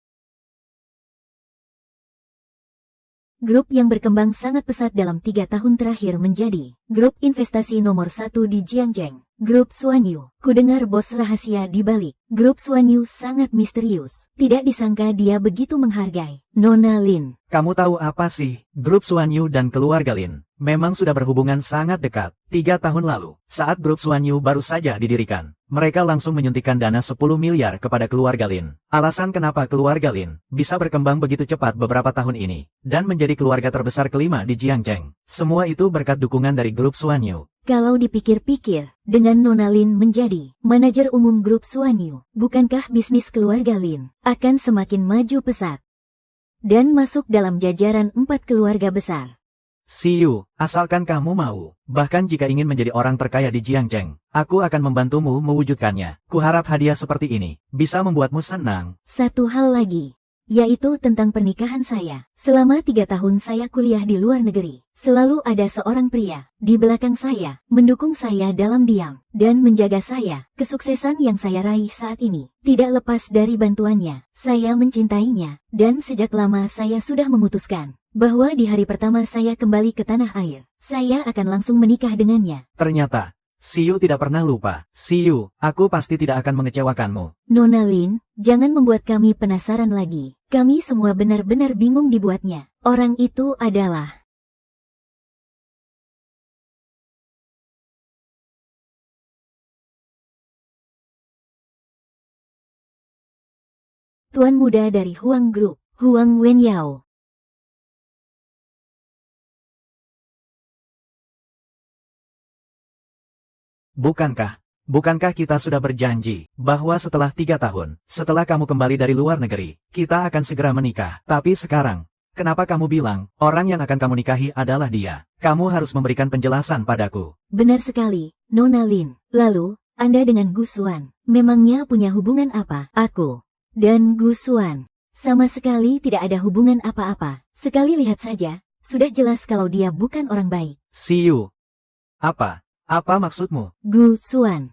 Grup yang berkembang sangat pesat dalam 3 tahun terakhir menjadi grup investasi nomor 1 di Jiangzheng. Grup Xuanyu, kudengar bos rahasia di balik. Grup Xuanyu sangat misterius. Tidak disangka dia begitu menghargai Nona Lin. kamu tahu apa sih? Grup Xuanyu dan keluarga Lin memang sudah berhubungan sangat dekat. 3 tahun lalu, saat grup Xuanyu baru saja didirikan, mereka langsung menyuntikkan dana 10 miliar kepada keluarga Lin. Alasan kenapa keluarga Lin bisa berkembang begitu cepat beberapa tahun ini, dan menjadi keluarga terbesar kelima di Jiangzheng. Semua itu berkat dukungan dari grup Xuanyu. Kalau dipikir-pikir, dengan Nona Lin menjadi manajer umum grup Xuanyu, bukankah bisnis keluarga Lin akan semakin maju pesat dan masuk dalam jajaran 4 keluarga besar? Xiu, asalkan kamu mau, bahkan jika ingin menjadi orang terkaya di Jiangzheng, aku akan membantumu mewujudkannya. Kuharap hadiah seperti ini bisa membuatmu senang. Satu hal lagi, yaitu tentang pernikahan saya. Selama 3 tahun saya kuliah di luar negeri, selalu ada seorang pria di belakang saya, mendukung saya dalam diam, dan menjaga saya. Kesuksesan yang saya raih saat ini tidak lepas dari bantuannya. Saya mencintainya, dan sejak lama saya sudah memutuskan bahwa di hari pertama saya kembali ke tanah air, saya akan langsung menikah dengannya. Ternyata, Siyu tidak pernah lupa. Siyu, aku pasti tidak akan mengecewakanmu. Nona Lin, jangan membuat kami penasaran lagi. Kami semua benar-benar bingung dibuatnya. Orang itu adalah... Tuan muda dari Huang Group, Huang Wenyao. Bukankah kita sudah berjanji bahwa setelah 3 tahun, setelah kamu kembali dari luar negeri, kita akan segera menikah? Tapi sekarang, kenapa kamu bilang orang yang akan kamu nikahi adalah dia? Kamu harus memberikan penjelasan padaku. Benar sekali, Nona Lin. Lalu, Anda dengan Gu Xuan, memangnya punya hubungan apa? Aku dan Gu Xuan sama sekali tidak ada hubungan apa-apa. Sekali lihat saja, sudah jelas kalau dia bukan orang baik. Siyu, apa maksudmu? Gu Xuan,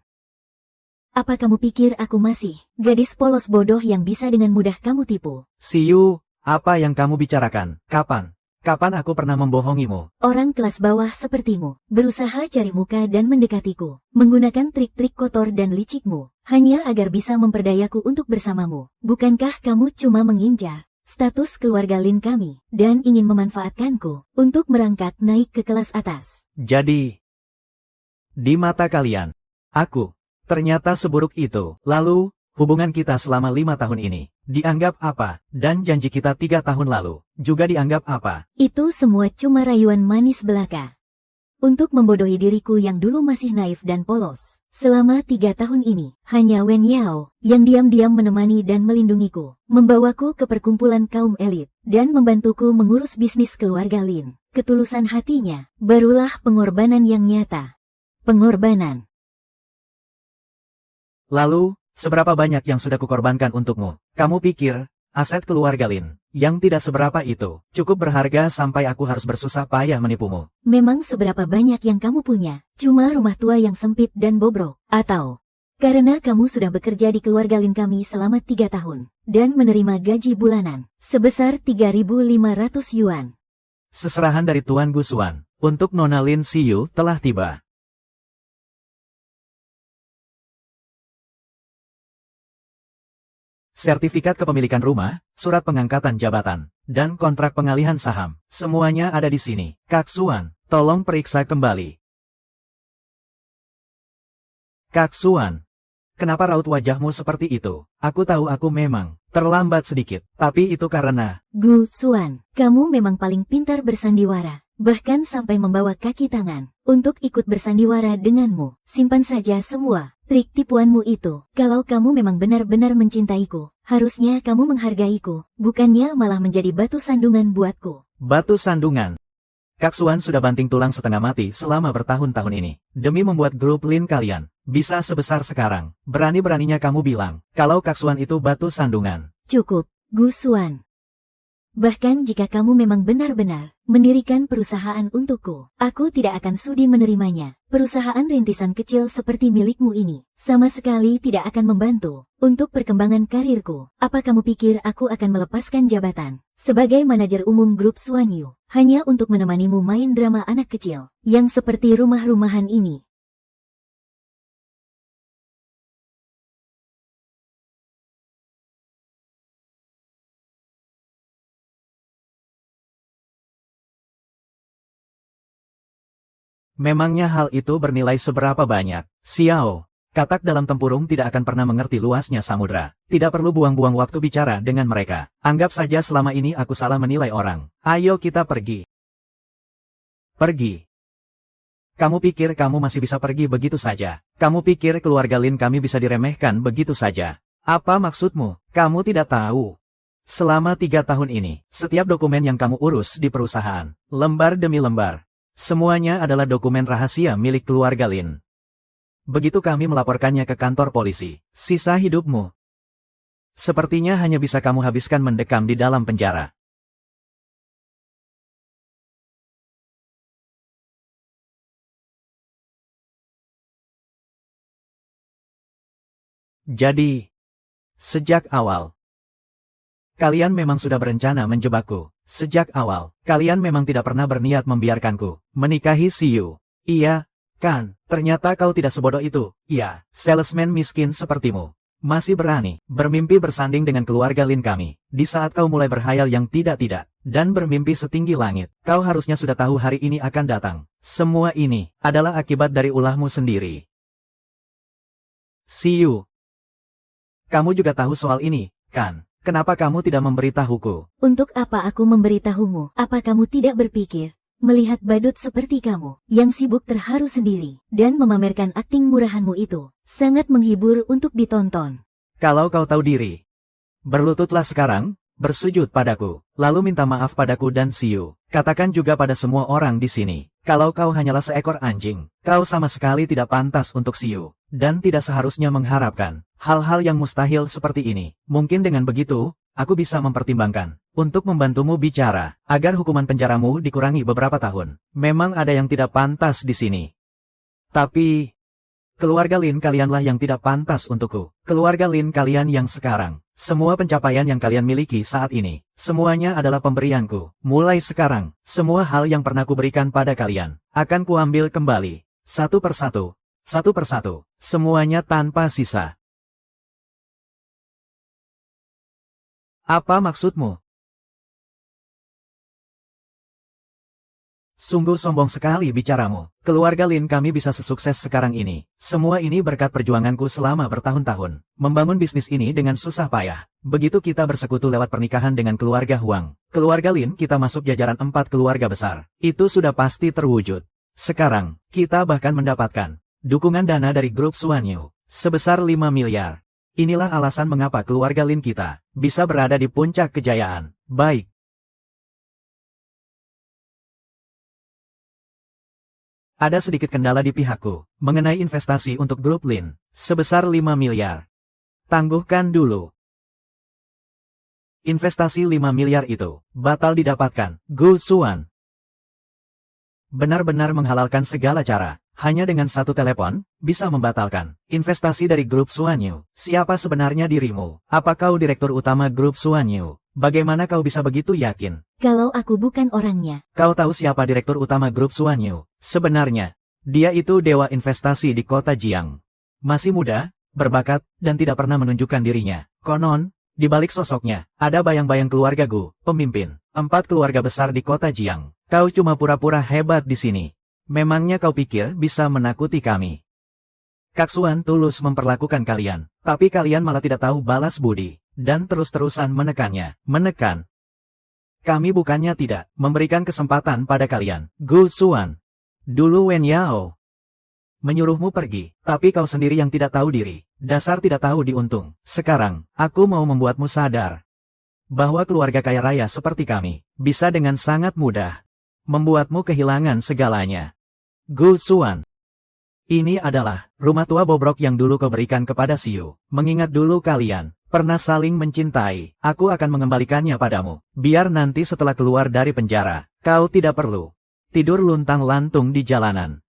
apa kamu pikir aku masih gadis polos bodoh yang bisa dengan mudah kamu tipu? Siyu, apa yang kamu bicarakan? Kapan aku pernah membohongimu? Orang kelas bawah sepertimu berusaha cari muka dan mendekatiku, menggunakan trik-trik kotor dan licikmu, hanya agar bisa memperdayaku untuk bersamamu. Bukankah kamu cuma mengincar status keluarga Lin kami, dan ingin memanfaatkanku untuk merangkak naik ke kelas atas? Jadi, di mata kalian, aku ternyata seburuk itu. Lalu, hubungan kita selama 5 tahun ini dianggap apa? Dan janji kita 3 tahun lalu juga dianggap apa? Itu semua cuma rayuan manis belaka untuk membodohi diriku yang dulu masih naif dan polos. Selama 3 tahun ini, hanya Wen Yao yang diam-diam menemani dan melindungiku, membawaku ke perkumpulan kaum elit, dan membantuku mengurus bisnis keluarga Lin. Ketulusan hatinya barulah pengorbanan yang nyata. Pengorbanan. Lalu, seberapa banyak yang sudah kukorbankan untukmu? Kamu pikir, aset keluarga Lin, yang tidak seberapa itu, cukup berharga sampai aku harus bersusah payah menipumu? Memang seberapa banyak yang kamu punya? Cuma rumah tua yang sempit dan bobrok? Atau, karena kamu sudah bekerja di keluarga Lin kami selama 3 tahun, dan menerima gaji bulanan sebesar 3.500 yuan? Seserahan dari Tuan Gu Xuan untuk Nona Lin Siyu telah tiba. Sertifikat kepemilikan rumah, surat pengangkatan jabatan, dan kontrak pengalihan saham, semuanya ada di sini. Kak Xuan, tolong periksa kembali. Kak Xuan, kenapa raut wajahmu seperti itu? Aku tahu aku memang terlambat sedikit, tapi itu karena... Gu Xuan, kamu memang paling pintar bersandiwara, bahkan sampai membawa kaki tangan untuk ikut bersandiwara denganmu. Simpan saja semua trik tipuanmu itu. Kalau kamu memang benar-benar mencintaiku, harusnya kamu menghargaiku, bukannya malah menjadi batu sandungan buatku. Batu sandungan? Kak Xuan sudah banting tulang setengah mati selama bertahun-tahun ini, demi membuat grup Lin kalian bisa sebesar sekarang. Berani-beraninya kamu bilang kalau Kak Xuan itu batu sandungan. Cukup, Gu Xuan. Bahkan jika kamu memang benar-benar mendirikan perusahaan untukku, aku tidak akan sudi menerimanya. Perusahaan rintisan kecil seperti milikmu ini sama sekali tidak akan membantu untuk perkembangan karirku. Apa kamu pikir aku akan melepaskan jabatan sebagai manajer umum grup Xuanyu hanya untuk menemanimu main drama anak kecil yang seperti rumah-rumahan ini? Memangnya hal itu bernilai seberapa banyak? Xiao, katak dalam tempurung tidak akan pernah mengerti luasnya samudra. Tidak perlu buang-buang waktu bicara dengan mereka. Anggap saja selama ini aku salah menilai orang. Ayo kita pergi. Pergi. Kamu pikir kamu masih bisa pergi begitu saja? Kamu pikir keluarga Lin kami bisa diremehkan begitu saja? Apa maksudmu? Kamu tidak tahu. Selama 3 tahun ini, setiap dokumen yang kamu urus di perusahaan, lembar demi lembar, semuanya adalah dokumen rahasia milik keluarga Lin. Begitu kami melaporkannya ke kantor polisi, sisa hidupmu Sepertinya hanya bisa kamu habiskan mendekam di dalam penjara. Jadi, sejak awal, kalian memang sudah berencana menjebakku. Sejak awal, kalian memang tidak pernah berniat membiarkanku menikahi Xiu. Iya, kan? Ternyata kau tidak sebodoh itu. Iya, salesman miskin sepertimu. Masih berani bermimpi bersanding dengan keluarga Lin kami. Di saat kau mulai berhayal yang tidak-tidak, dan bermimpi setinggi langit, kau harusnya sudah tahu hari ini akan datang. Semua ini adalah akibat dari ulahmu sendiri. Xiu, kamu juga tahu soal ini, kan? Kenapa kamu tidak memberitahuku? Untuk apa aku memberitahumu? Apa kamu tidak berpikir, melihat badut seperti kamu, yang sibuk terharu sendiri, dan memamerkan akting murahanmu itu, sangat menghibur untuk ditonton. Kalau kau tahu diri, berlututlah sekarang, bersujud padaku, lalu minta maaf padaku dan Xiu. Katakan juga pada semua orang di sini, kalau kau hanyalah seekor anjing, kau sama sekali tidak pantas untuk Xiu, dan tidak seharusnya mengharapkan hal-hal yang mustahil seperti ini. Mungkin dengan begitu, aku bisa mempertimbangkan untuk membantumu bicara, agar hukuman penjaramu dikurangi beberapa tahun. Memang ada yang tidak pantas di sini. Tapi, keluarga Lin kalianlah yang tidak pantas untukku. Keluarga Lin kalian yang sekarang, semua pencapaian yang kalian miliki saat ini, semuanya adalah pemberianku. Mulai sekarang, semua hal yang pernah kuberikan pada kalian, akan kuambil kembali. Satu persatu, semuanya tanpa sisa. Apa maksudmu? Sungguh sombong sekali bicaramu. Keluarga Lin kami bisa sesukses sekarang ini. Semua ini berkat perjuanganku selama bertahun-tahun. Membangun bisnis ini dengan susah payah. Begitu kita bersekutu lewat pernikahan dengan keluarga Huang, keluarga Lin kita masuk jajaran 4 keluarga besar. Itu sudah pasti terwujud. Sekarang, kita bahkan mendapatkan dukungan dana dari grup Suanyu sebesar 5 miliar. Inilah alasan mengapa keluarga Lin kita bisa berada di puncak kejayaan. Baik. Ada sedikit kendala di pihakku mengenai investasi untuk grup Lin sebesar 5 miliar. Tangguhkan dulu. Investasi 5 miliar itu batal didapatkan. Gu Xuan benar-benar menghalalkan segala cara. Hanya dengan satu telepon, bisa membatalkan investasi dari grup Suanyu. Siapa sebenarnya dirimu? Apa kau direktur utama grup Suanyu? Bagaimana kau bisa begitu yakin? Kalau aku bukan orangnya. Kau tahu siapa direktur utama grup Suanyu? Sebenarnya, dia itu dewa investasi di kota Jiang. Masih muda, berbakat, dan tidak pernah menunjukkan dirinya. Konon, di balik sosoknya, ada bayang-bayang keluarga Gu, pemimpin 4 keluarga besar di kota Jiang. Kau cuma pura-pura hebat di sini. Memangnya kau pikir bisa menakuti kami? Kak Xuan tulus memperlakukan kalian, tapi kalian malah tidak tahu balas budi, dan terus-terusan menekannya. Menekan. Kami bukannya tidak memberikan kesempatan pada kalian. Gu Xuan. Dulu Wen Yao menyuruhmu pergi, tapi kau sendiri yang tidak tahu diri. Dasar tidak tahu diuntung. Sekarang, aku mau membuatmu sadar bahwa keluarga kaya raya seperti kami bisa dengan sangat mudah membuatmu kehilangan segalanya. Gu Xuan. Ini adalah rumah tua bobrok yang dulu kau berikan kepada Xiu. Mengingat dulu kalian pernah saling mencintai, aku akan mengembalikannya padamu. Biar nanti setelah keluar dari penjara, kau tidak perlu tidur luntang-lantung di jalanan.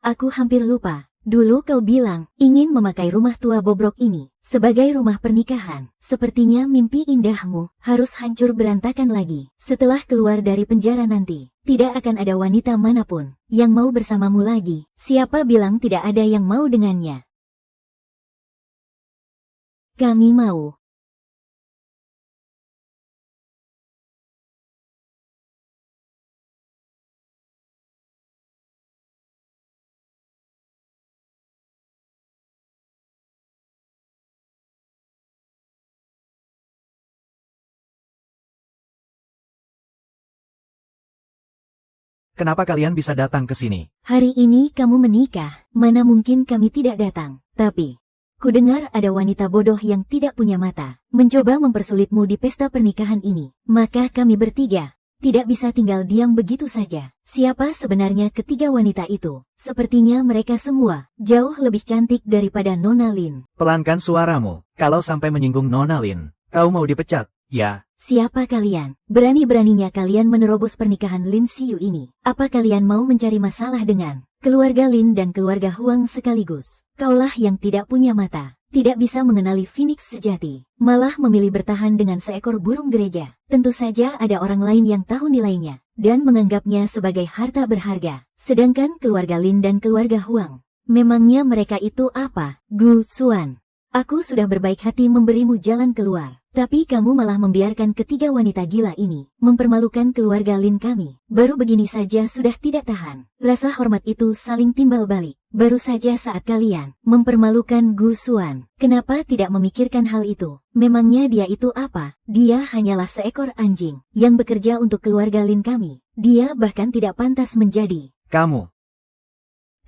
Aku hampir lupa. Dulu kau bilang ingin memakai rumah tua bobrok ini sebagai rumah pernikahan. Sepertinya mimpi indahmu harus hancur berantakan lagi. Setelah keluar dari penjara nanti, tidak akan ada wanita manapun yang mau bersamamu lagi. Siapa bilang tidak ada yang mau dengannya? Kami mau. Kenapa kalian bisa datang ke sini? Hari ini kamu menikah, mana mungkin kami tidak datang. Tapi, kudengar ada wanita bodoh yang tidak punya mata, mencoba mempersulitmu di pesta pernikahan ini. Maka kami bertiga tidak bisa tinggal diam begitu saja. Siapa sebenarnya ketiga wanita itu? Sepertinya mereka semua jauh lebih cantik daripada Nona Lin. Pelankan suaramu, kalau sampai menyinggung Nona Lin, kau mau dipecat, ya? Siapa kalian? Berani-beraninya kalian menerobos pernikahan Lin Xiu ini. Apa kalian mau mencari masalah dengan keluarga Lin dan keluarga Huang sekaligus? Kaulah yang tidak punya mata, tidak bisa mengenali Phoenix sejati, malah memilih bertahan dengan seekor burung gereja. Tentu saja ada orang lain yang tahu nilainya, dan menganggapnya sebagai harta berharga. Sedangkan keluarga Lin dan keluarga Huang, memangnya mereka itu apa? Gu Xuan, aku sudah berbaik hati memberimu jalan keluar. Tapi kamu malah membiarkan ketiga wanita gila ini mempermalukan keluarga Lin kami. Baru begini saja sudah tidak tahan. Rasa hormat itu saling timbal balik. Baru saja saat kalian mempermalukan Gu Xuan. Kenapa tidak memikirkan hal itu? Memangnya dia itu apa? Dia hanyalah seekor anjing yang bekerja untuk keluarga Lin kami. Dia bahkan tidak pantas menjadi.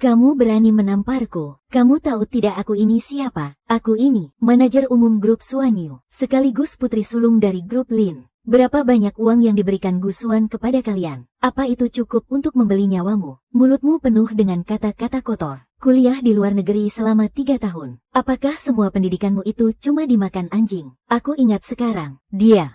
Kamu berani menamparku. Kamu tahu tidak aku ini siapa? Aku ini manajer umum grup Xuanyu, sekaligus putri sulung dari grup Lin. Berapa banyak uang yang diberikan Gu Xuan kepada kalian? Apa itu cukup untuk membeli nyawamu? Mulutmu penuh dengan kata-kata kotor. Kuliah di luar negeri selama 3 tahun. Apakah semua pendidikanmu itu cuma dimakan anjing? Aku ingat sekarang. Dia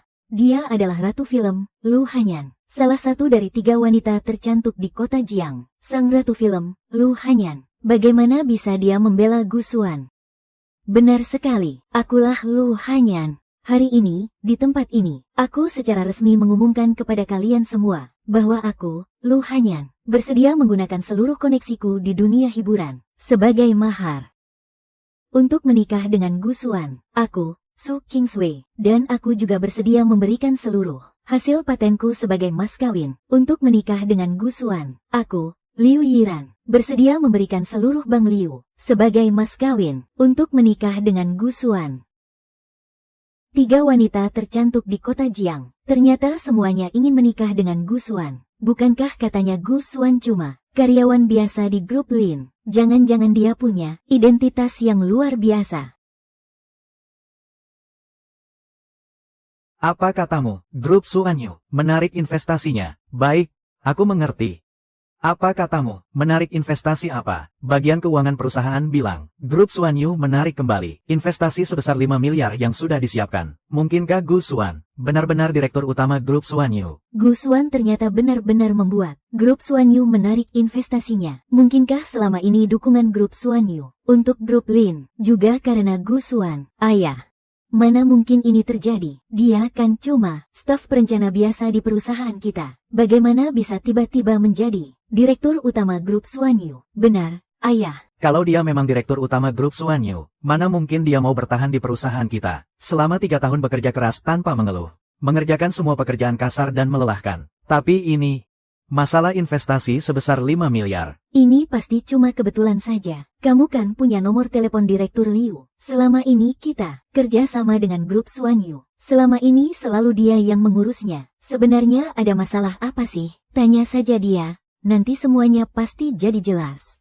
adalah ratu film, Lu Hanyan. Salah satu dari 3 wanita tercantik di kota Jiang. Sang ratu film, Lu Hanyan. Bagaimana bisa dia membela Gu Xuan? Benar sekali, akulah Lu Hanyan. Hari ini, di tempat ini, aku secara resmi mengumumkan kepada kalian semua, bahwa aku, Lu Hanyan, bersedia menggunakan seluruh koneksiku di dunia hiburan, sebagai mahar. Untuk menikah dengan Gu Xuan, aku, Su Kingsway, dan aku juga bersedia memberikan seluruh hasil patenku sebagai mas kawin, untuk menikah dengan Gu Xuan. Aku, Liu Yiran, bersedia memberikan seluruh Bang Liu sebagai mas kawin untuk menikah dengan Gu Xuan. 3 wanita tercantik di kota Jiang, ternyata semuanya ingin menikah dengan Gu Xuan. Bukankah katanya Gu Xuan cuma karyawan biasa di grup Lin? Jangan-jangan dia punya identitas yang luar biasa. Apa katamu, grup Xuanyu, menarik investasinya? Baik, aku mengerti. Apa katamu, menarik investasi apa? Bagian keuangan perusahaan bilang, grup Xuanyu menarik kembali investasi sebesar 5 miliar yang sudah disiapkan. Mungkinkah Gu Xuan benar-benar direktur utama grup Xuanyu? Gu Xuan ternyata benar-benar membuat grup Xuanyu menarik investasinya. Mungkinkah selama ini dukungan grup Xuanyu untuk grup Lin juga karena Gu Xuan? Ayah, mana mungkin ini terjadi? Dia kan cuma staf perencana biasa di perusahaan kita. Bagaimana bisa tiba-tiba menjadi direktur utama grup Xuanyu? Benar, ayah. Kalau dia memang direktur utama grup Xuanyu, mana mungkin dia mau bertahan di perusahaan kita? Selama 3 tahun bekerja keras tanpa mengeluh, mengerjakan semua pekerjaan kasar dan melelahkan. Tapi ini, masalah investasi sebesar 5 miliar. Ini pasti cuma kebetulan saja. Kamu kan punya nomor telepon Direktur Liu. Selama ini kita kerja sama dengan grup Xuanyu. Selama ini selalu dia yang mengurusnya. Sebenarnya ada masalah apa sih? Tanya saja dia. Nanti semuanya pasti jadi jelas.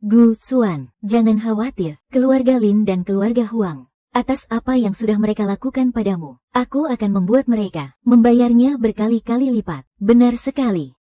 Gu Xuan, jangan khawatir. Keluarga Lin dan keluarga Huang, atas apa yang sudah mereka lakukan padamu, aku akan membuat mereka membayarnya berkali-kali lipat. Benar sekali.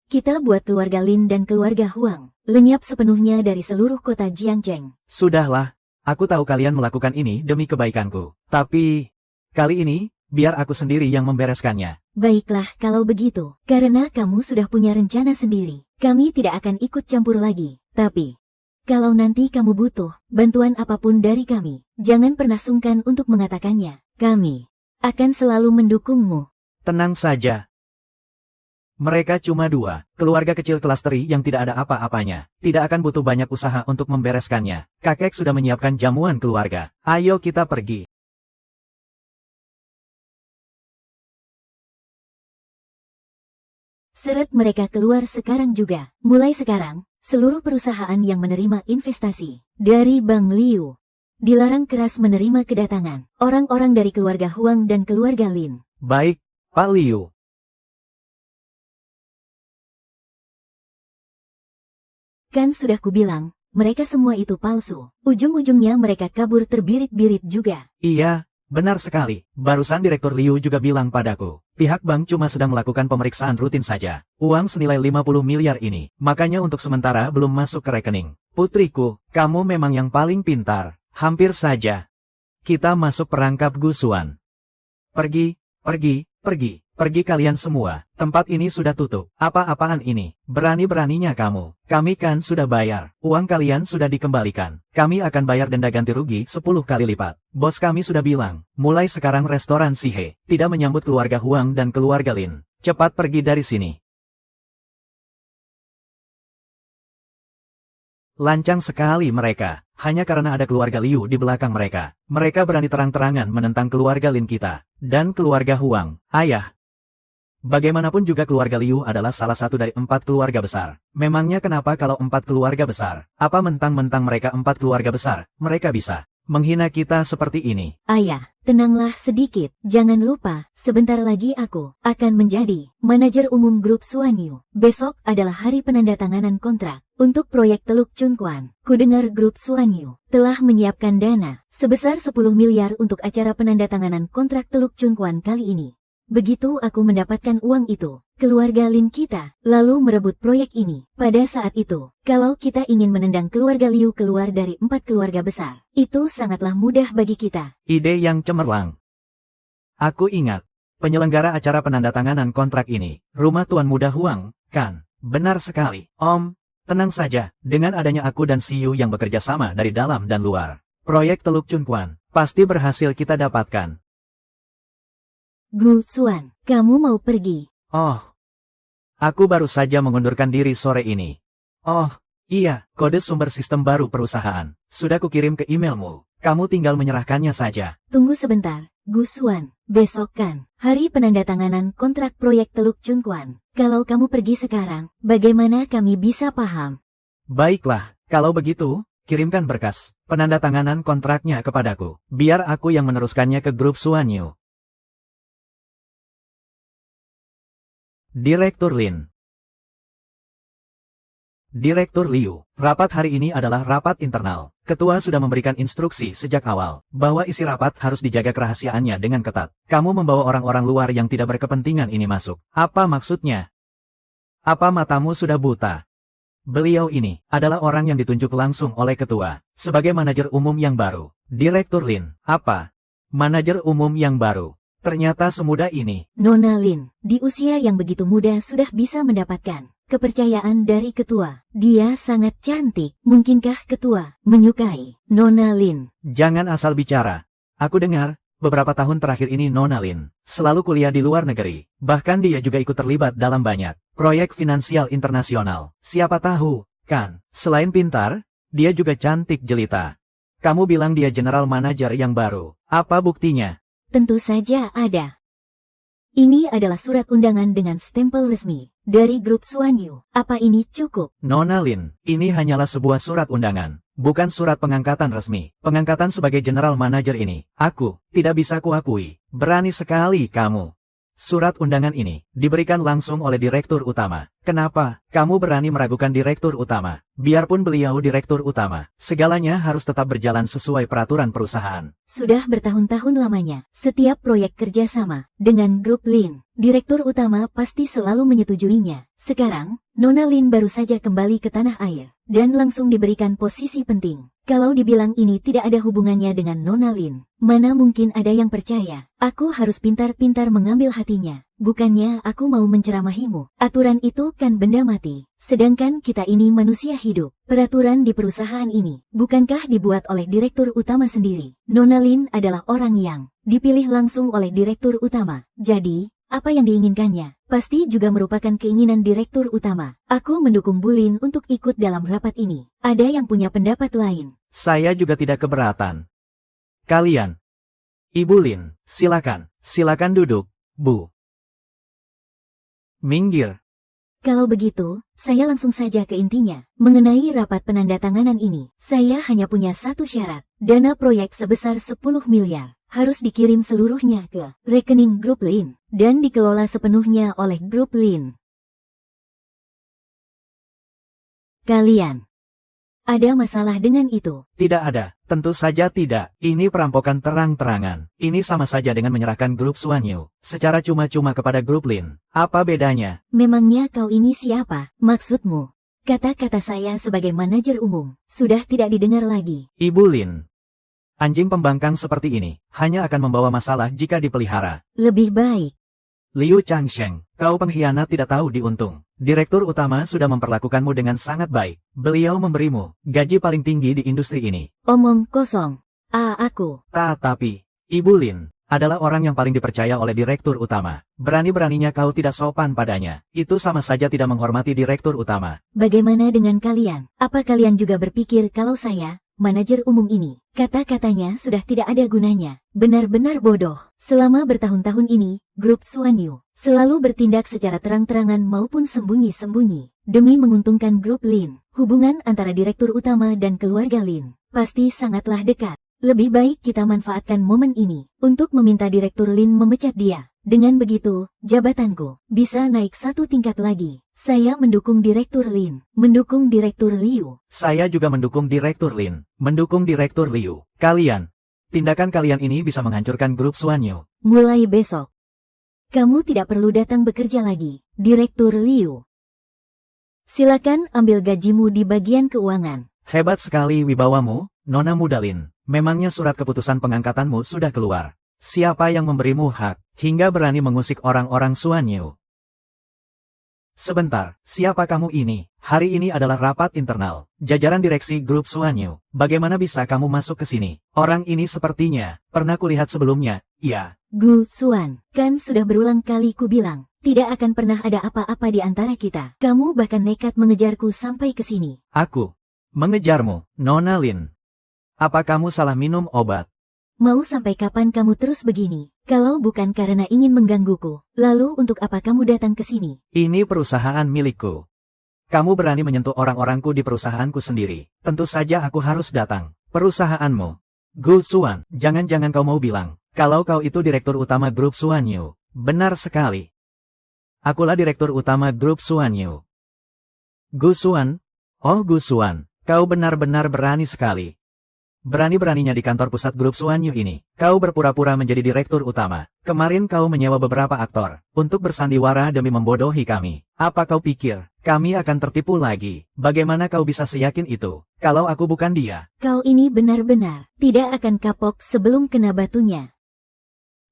Kita buat keluarga Lin dan keluarga Huang lenyap sepenuhnya dari seluruh kota Jiangcheng. Sudahlah, aku tahu kalian melakukan ini demi kebaikanku. Tapi, kali ini, biar aku sendiri yang membereskannya. Baiklah kalau begitu, karena kamu sudah punya rencana sendiri. Kami tidak akan ikut campur lagi. Tapi, kalau nanti kamu butuh bantuan apapun dari kami, jangan pernah sungkan untuk mengatakannya. Kami akan selalu mendukungmu. Tenang saja. Mereka cuma 2 keluarga kecil kelas teri yang tidak ada apa-apanya. Tidak akan butuh banyak usaha untuk membereskannya. Kakek sudah menyiapkan jamuan keluarga. Ayo kita pergi. Seret mereka keluar sekarang juga. Mulai sekarang, seluruh perusahaan yang menerima investasi dari Bang Liu dilarang keras menerima kedatangan orang-orang dari keluarga Huang dan keluarga Lin. Baik, Pak Liu. Kan sudah kubilang, mereka semua itu palsu. Ujung-ujungnya mereka kabur terbirit-birit juga. Iya, Benar sekali, barusan Direktur Liu juga bilang padaku. Pihak bank cuma sedang melakukan pemeriksaan rutin saja. Uang senilai 50 miliar ini, makanya untuk sementara belum masuk ke rekening. Putriku, kamu memang yang paling pintar. Hampir saja kita masuk perangkap Gusuan. Pergi, pergi, pergi. Pergi kalian semua, tempat ini sudah tutup. Apa-apaan ini? Berani-beraninya kamu. Kami kan sudah bayar. Uang kalian sudah dikembalikan. Kami akan bayar denda ganti rugi 10 kali lipat. Bos kami sudah bilang, mulai sekarang restoran Sihe tidak menyambut keluarga Huang dan keluarga Lin. Cepat pergi dari sini. Lancang sekali mereka. Hanya karena ada keluarga Liu di belakang mereka. Mereka berani terang-terangan menentang keluarga Lin kita. Dan keluarga Huang. Ayah. Bagaimanapun juga keluarga Liu adalah salah satu dari 4 keluarga besar. Memangnya kenapa kalau 4 keluarga besar? Apa mentang-mentang mereka 4 keluarga besar, mereka bisa menghina kita seperti ini? Ayah, tenanglah sedikit. Jangan lupa, sebentar lagi aku akan menjadi manajer umum grup Suanyu. Besok adalah hari penandatanganan kontrak untuk proyek Teluk Chunquan. Kudengar grup Suanyu telah menyiapkan dana sebesar 10 miliar untuk acara penandatanganan kontrak Teluk Chunquan kali ini. Begitu aku mendapatkan uang itu, keluarga Lin kita lalu merebut proyek ini. Pada saat itu, kalau kita ingin menendang keluarga Liu keluar dari 4 keluarga besar, itu sangatlah mudah bagi kita. Ide yang cemerlang. Aku ingat, penyelenggara acara penandatanganan kontrak ini, rumah Tuan Muda Huang, kan? Benar sekali, Om. Tenang saja, dengan adanya aku dan Siyu yang bekerja sama dari dalam dan luar, proyek Teluk Chunquan pasti berhasil kita dapatkan. Gu Suan, kamu mau pergi? Oh, aku baru saja mengundurkan diri sore ini. Oh, iya, kode sumber sistem baru perusahaan. Sudah kukirim ke emailmu. Kamu tinggal menyerahkannya saja. Tunggu sebentar, Gu Suan. Besok kan, hari penandatanganan kontrak proyek Teluk Chunquan. Kalau kamu pergi sekarang, bagaimana kami bisa paham? Baiklah, kalau begitu, kirimkan berkas penandatanganan kontraknya kepadaku. Biar aku yang meneruskannya ke grup Suanyu. Direktur Lin. Direktur Liu, rapat hari ini adalah rapat internal. Ketua sudah memberikan instruksi sejak awal, bahwa isi rapat harus dijaga kerahasiaannya dengan ketat. Kamu membawa orang-orang luar yang tidak berkepentingan ini masuk. Apa maksudnya? Apa matamu sudah buta? Beliau ini adalah orang yang ditunjuk langsung oleh ketua, sebagai manajer umum yang baru. Direktur Lin, apa? Manajer umum yang baru. Ternyata semudah ini. Nona Lin, di usia yang begitu muda sudah bisa mendapatkan kepercayaan dari ketua. Dia sangat cantik. Mungkinkah ketua menyukai Nona Lin? Jangan asal bicara. Aku dengar, beberapa tahun terakhir ini Nona Lin selalu kuliah di luar negeri. Bahkan dia juga ikut terlibat dalam banyak proyek finansial internasional. Siapa tahu, kan? Selain pintar, dia juga cantik jelita. Kamu bilang dia general manager yang baru. Apa buktinya? Tentu saja ada. Ini adalah surat undangan dengan stempel resmi dari grup Suanyu. Apa ini cukup? Nona Lin, ini hanyalah sebuah surat undangan, bukan surat pengangkatan resmi. Pengangkatan sebagai general manager ini, aku tidak bisa kuakui. Berani sekali kamu. Surat undangan ini diberikan langsung oleh direktur utama. Kenapa kamu berani meragukan direktur utama? Biarpun beliau direktur utama, segalanya harus tetap berjalan sesuai peraturan perusahaan. Sudah bertahun-tahun lamanya, setiap proyek kerjasama dengan grup Lin, direktur utama pasti selalu menyetujuinya. Sekarang, Nona Lin baru saja kembali ke tanah air, dan langsung diberikan posisi penting. Kalau dibilang ini tidak ada hubungannya dengan Nona Lin, mana mungkin ada yang percaya? Aku harus pintar-pintar mengambil hatinya. Bukannya aku mau menceramahimu. Aturan itu kan benda mati. Sedangkan kita ini manusia hidup. Peraturan di perusahaan ini, bukankah dibuat oleh direktur utama sendiri? Nona Lin adalah orang yang dipilih langsung oleh direktur utama. Jadi, apa yang diinginkannya, pasti juga merupakan keinginan direktur utama. Aku mendukung Bu Lin untuk ikut dalam rapat ini. Ada yang punya pendapat lain? Saya juga tidak keberatan. Kalian. Ibu Lin, silakan duduk, Bu. Minggir. Kalau begitu, saya langsung saja ke intinya. Mengenai rapat penandatanganan ini, saya hanya punya satu syarat. Dana proyek sebesar 10 miliar. Harus dikirim seluruhnya ke rekening grup Lin, dan dikelola sepenuhnya oleh grup Lin. Kalian ada masalah dengan itu? Tidak ada, Tentu saja tidak. Ini perampokan terang-terangan. Ini sama saja dengan menyerahkan grup Suanyu secara cuma-cuma kepada grup Lin. Apa bedanya? Memangnya kau ini siapa? Maksudmu? Kata-kata saya sebagai manajer umum sudah tidak didengar lagi. Ibu Lin. Anjing pembangkang seperti ini hanya akan membawa masalah jika dipelihara. Lebih baik. Liu Changsheng, kau pengkhianat tidak tahu diuntung. Direktur utama sudah memperlakukanmu dengan sangat baik. Beliau memberimu gaji paling tinggi di industri ini. Omong kosong. Aku. Tapi, Ibu Lin adalah orang yang paling dipercaya oleh direktur utama. Berani-beraninya kau tidak sopan padanya. Itu sama saja tidak menghormati direktur utama. Bagaimana dengan kalian? Apa kalian juga berpikir kalau saya, manajer umum ini, kata-katanya sudah tidak ada gunanya? Benar-benar bodoh. Selama bertahun-tahun ini, grup Suanyu selalu bertindak secara terang-terangan maupun sembunyi-sembunyi demi menguntungkan grup Lin. Hubungan antara direktur utama dan keluarga Lin pasti sangatlah dekat. Lebih baik kita manfaatkan momen ini untuk meminta direktur Lin memecat dia. Dengan begitu, jabatanku bisa naik satu tingkat lagi. Saya mendukung direktur Lin, mendukung direktur Liu. Saya juga mendukung direktur Lin, mendukung direktur Liu. Tindakan kalian ini bisa menghancurkan grup Suanyu. Mulai besok, kamu tidak perlu datang bekerja lagi, direktur Liu. Silakan ambil gajimu di bagian keuangan. Hebat sekali wibawamu, Nona Muda Lin. Memangnya surat keputusan pengangkatanmu sudah keluar? Siapa yang memberimu hak hingga berani mengusik orang-orang Suanyu? Sebentar, siapa kamu ini? Hari ini adalah rapat internal jajaran direksi grup Suanyu. Bagaimana bisa kamu masuk ke sini? Orang ini sepertinya pernah kulihat sebelumnya. Iya. Gu Suan, kan sudah berulang kali ku bilang, tidak akan pernah ada apa-apa di antara kita. Kamu bahkan nekat mengejarku sampai ke sini. Aku mengejarmu, Nona Lin. Apa kamu salah minum obat? Mau sampai kapan kamu terus begini? Kalau bukan karena ingin menggangguku, lalu untuk apa kamu datang ke sini? Ini perusahaan milikku. Kamu berani menyentuh orang-orangku di perusahaanku sendiri. Tentu saja aku harus datang. Perusahaanmu. Gu Suan, jangan-jangan kau mau bilang kalau kau itu direktur utama grup Suanyu. Benar sekali. Akulah direktur utama grup Suanyu. Gu Suan? Oh Gu Suan, kau benar-benar berani sekali. Berani-beraninya di kantor pusat grup Suanyu ini, kau berpura-pura menjadi direktur utama. Kemarin kau menyewa beberapa aktor untuk bersandiwara demi membodohi kami. Apa kau pikir kami akan tertipu lagi? Bagaimana kau bisa seyakin itu kalau aku bukan dia? Kau ini benar-benar tidak akan kapok sebelum kena batunya.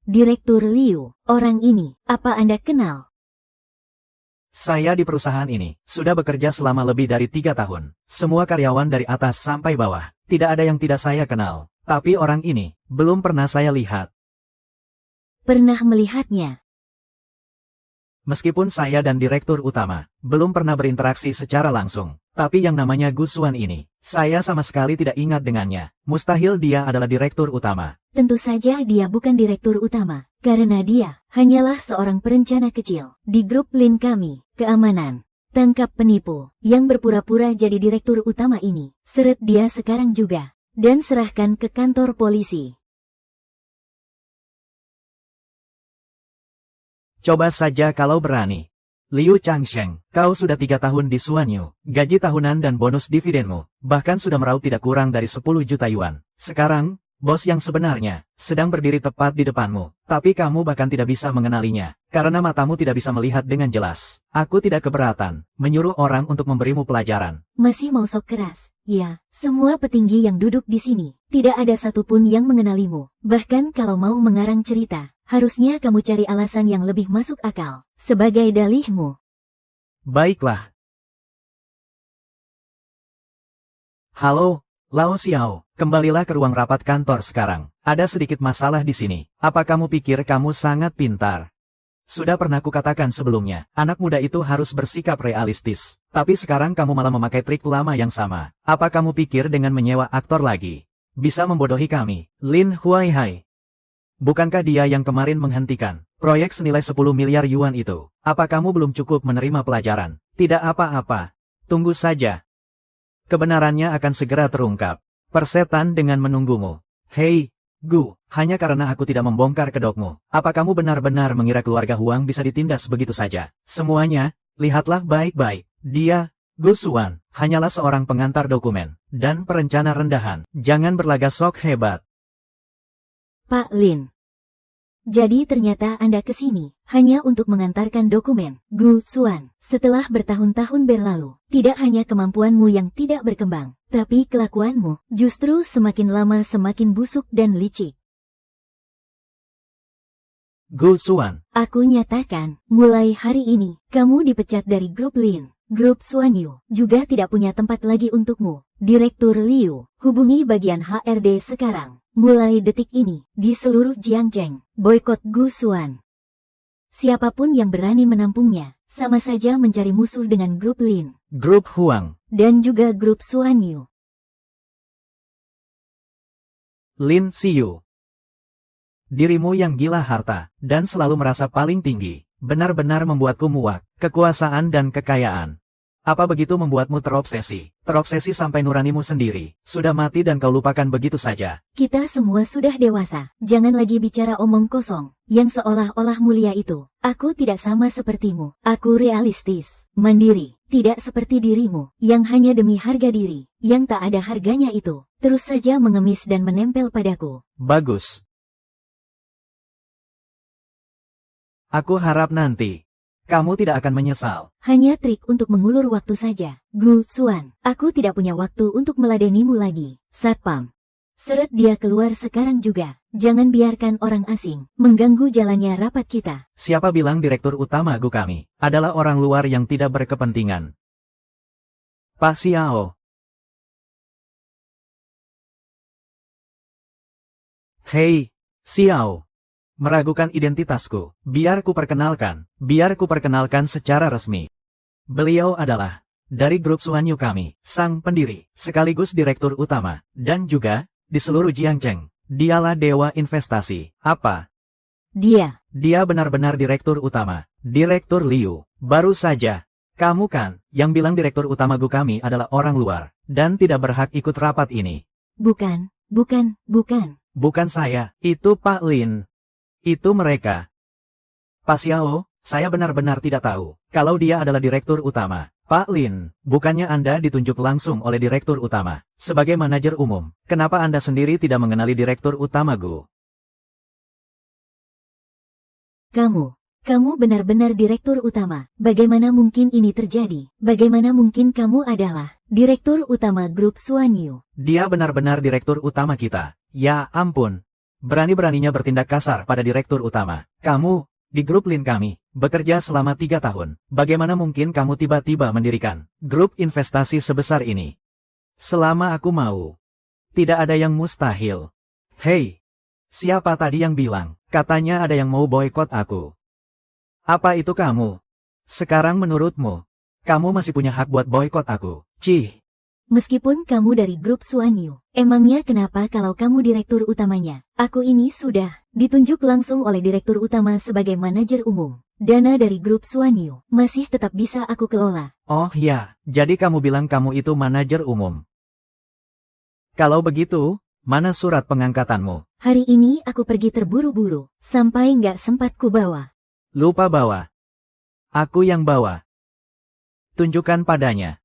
Direktur Liu, orang ini, apa Anda kenal? Saya di perusahaan ini sudah bekerja selama lebih dari 3 tahun. Semua karyawan dari atas sampai bawah. Tidak ada yang tidak saya kenal, tapi orang ini belum pernah saya lihat. Pernah melihatnya. Meskipun saya dan direktur utama belum pernah berinteraksi secara langsung, tapi yang namanya Gu Suan ini, saya sama sekali tidak ingat dengannya. Mustahil dia adalah direktur utama. Tentu saja dia bukan direktur utama, karena dia hanyalah seorang perencana kecil di grup Lin kami, keamanan. Tangkap penipu yang berpura-pura jadi direktur utama ini. Seret dia sekarang juga. Dan serahkan ke kantor polisi. Coba saja kalau berani. Liu Changsheng, kau sudah 3 tahun di Suanyu. Gaji tahunan dan bonus dividenmu bahkan sudah meraup tidak kurang dari 10 juta yuan. Sekarang, bos yang sebenarnya sedang berdiri tepat di depanmu. Tapi kamu bahkan tidak bisa mengenalinya. Karena matamu tidak bisa melihat dengan jelas. Aku tidak keberatan menyuruh orang untuk memberimu pelajaran. Masih mau sok keras? Ya, semua petinggi yang duduk di sini, tidak ada satupun yang mengenalimu. Bahkan kalau mau mengarang cerita, harusnya kamu cari alasan yang lebih masuk akal sebagai dalihmu. Baiklah. Halo, Lao Xiao, kembalilah ke ruang rapat kantor sekarang. Ada sedikit masalah di sini. Apa kamu pikir kamu sangat pintar? Sudah pernah kukatakan sebelumnya, anak muda itu harus bersikap realistis. Tapi sekarang kamu malah memakai trik lama yang sama. Apa kamu pikir dengan menyewa aktor lagi bisa membodohi kami? Lin Huaihai. Bukankah dia yang kemarin menghentikan proyek senilai 10 miliar yuan itu? Apa kamu belum cukup menerima pelajaran? Tidak apa-apa. Tunggu saja. Kebenarannya akan segera terungkap. Persetan dengan menunggumu. Hei, Gu, hanya karena aku tidak membongkar kedokmu. Apa kamu benar-benar mengira keluarga Huang bisa ditindas begitu saja? Semuanya, lihatlah baik-baik. Dia, Gu Xuan, hanyalah seorang pengantar dokumen, dan perencana rendahan. Jangan berlagak sok hebat. Pak Lin. Jadi ternyata Anda ke sini hanya untuk mengantarkan dokumen. Gu Xuan, setelah bertahun-tahun berlalu, tidak hanya kemampuanmu yang tidak berkembang, tapi kelakuanmu justru semakin lama semakin busuk dan licik. Gu Xuan, Aku nyatakan, mulai hari ini, kamu dipecat dari grup Lin. Grup Xuanyu juga tidak punya tempat lagi untukmu. Direktur Liu, hubungi bagian HRD sekarang. Mulai detik ini, di seluruh Jiangzheng, boykot Gu Xuan. Siapapun yang berani menampungnya, sama saja mencari musuh dengan grup Lin. Grup Huang, Dan juga grup Xuanyu. Lin Xiu. Dirimu yang gila harta, dan selalu merasa paling tinggi, benar-benar membuatku muak, kekuasaan dan kekayaan. Apa begitu membuatmu terobsesi? Terobsesi sampai nuranimu sendiri, sudah mati dan kau lupakan begitu saja. Kita semua sudah dewasa, jangan lagi bicara omong kosong, yang seolah-olah mulia itu. Aku tidak sama sepertimu, aku realistis, mandiri, tidak seperti dirimu, yang hanya demi harga diri, yang tak ada harganya itu, terus saja mengemis dan menempel padaku. Bagus. Aku harap nanti, kamu tidak akan menyesal. Hanya trik untuk mengulur waktu saja. Gu Xuan, aku tidak punya waktu untuk meladenimu lagi. Satpam. Seret dia keluar sekarang juga. Jangan biarkan orang asing mengganggu jalannya rapat kita. Siapa bilang direktur utama Gu kami adalah orang luar yang tidak berkepentingan? Pak Xiao. Hei, Xiao. Meragukan identitasku, biar ku perkenalkan secara resmi. Beliau adalah dari grup Xuanyu kami, sang pendiri, sekaligus direktur utama, dan juga di seluruh Jiangzheng. Dialah dewa investasi. Apa? Dia Benar-benar direktur utama, Direktur Liu. Baru saja, kamu kan yang bilang direktur utama Gu kami adalah orang luar, dan tidak berhak ikut rapat ini. bukan. Bukan saya, itu Pak Lin. Itu mereka. Pak Xiao, saya benar-benar tidak tahu kalau dia adalah direktur utama. Pak Lin, bukannya Anda ditunjuk langsung oleh direktur utama sebagai manajer umum. Kenapa Anda sendiri tidak mengenali direktur utama Gu? Kamu benar-benar direktur utama. Bagaimana mungkin ini terjadi? Bagaimana mungkin kamu adalah direktur utama grup Xuanyu? Dia benar-benar direktur utama kita. Ya ampun. Berani-beraninya bertindak kasar pada direktur utama. Kamu, di grup Lin kami, bekerja selama 3 tahun. Bagaimana mungkin kamu tiba-tiba mendirikan grup investasi sebesar ini? Selama aku mau. Tidak ada yang mustahil. Hei, siapa tadi yang bilang, katanya ada yang mau boykot aku? Apa itu kamu? Sekarang menurutmu, kamu masih punya hak buat boykot aku? Cih. Meskipun kamu dari grup Xuanyu, emangnya kenapa kalau kamu direktur utamanya? Aku ini sudah ditunjuk langsung oleh direktur utama sebagai manajer umum. Dana dari grup Xuanyu masih tetap bisa aku kelola. Oh ya, jadi kamu bilang kamu itu manajer umum. Kalau begitu, mana surat pengangkatanmu? Hari ini aku pergi terburu-buru, sampai nggak sempat ku bawa. Lupa bawa. Aku yang bawa. Tunjukkan padanya.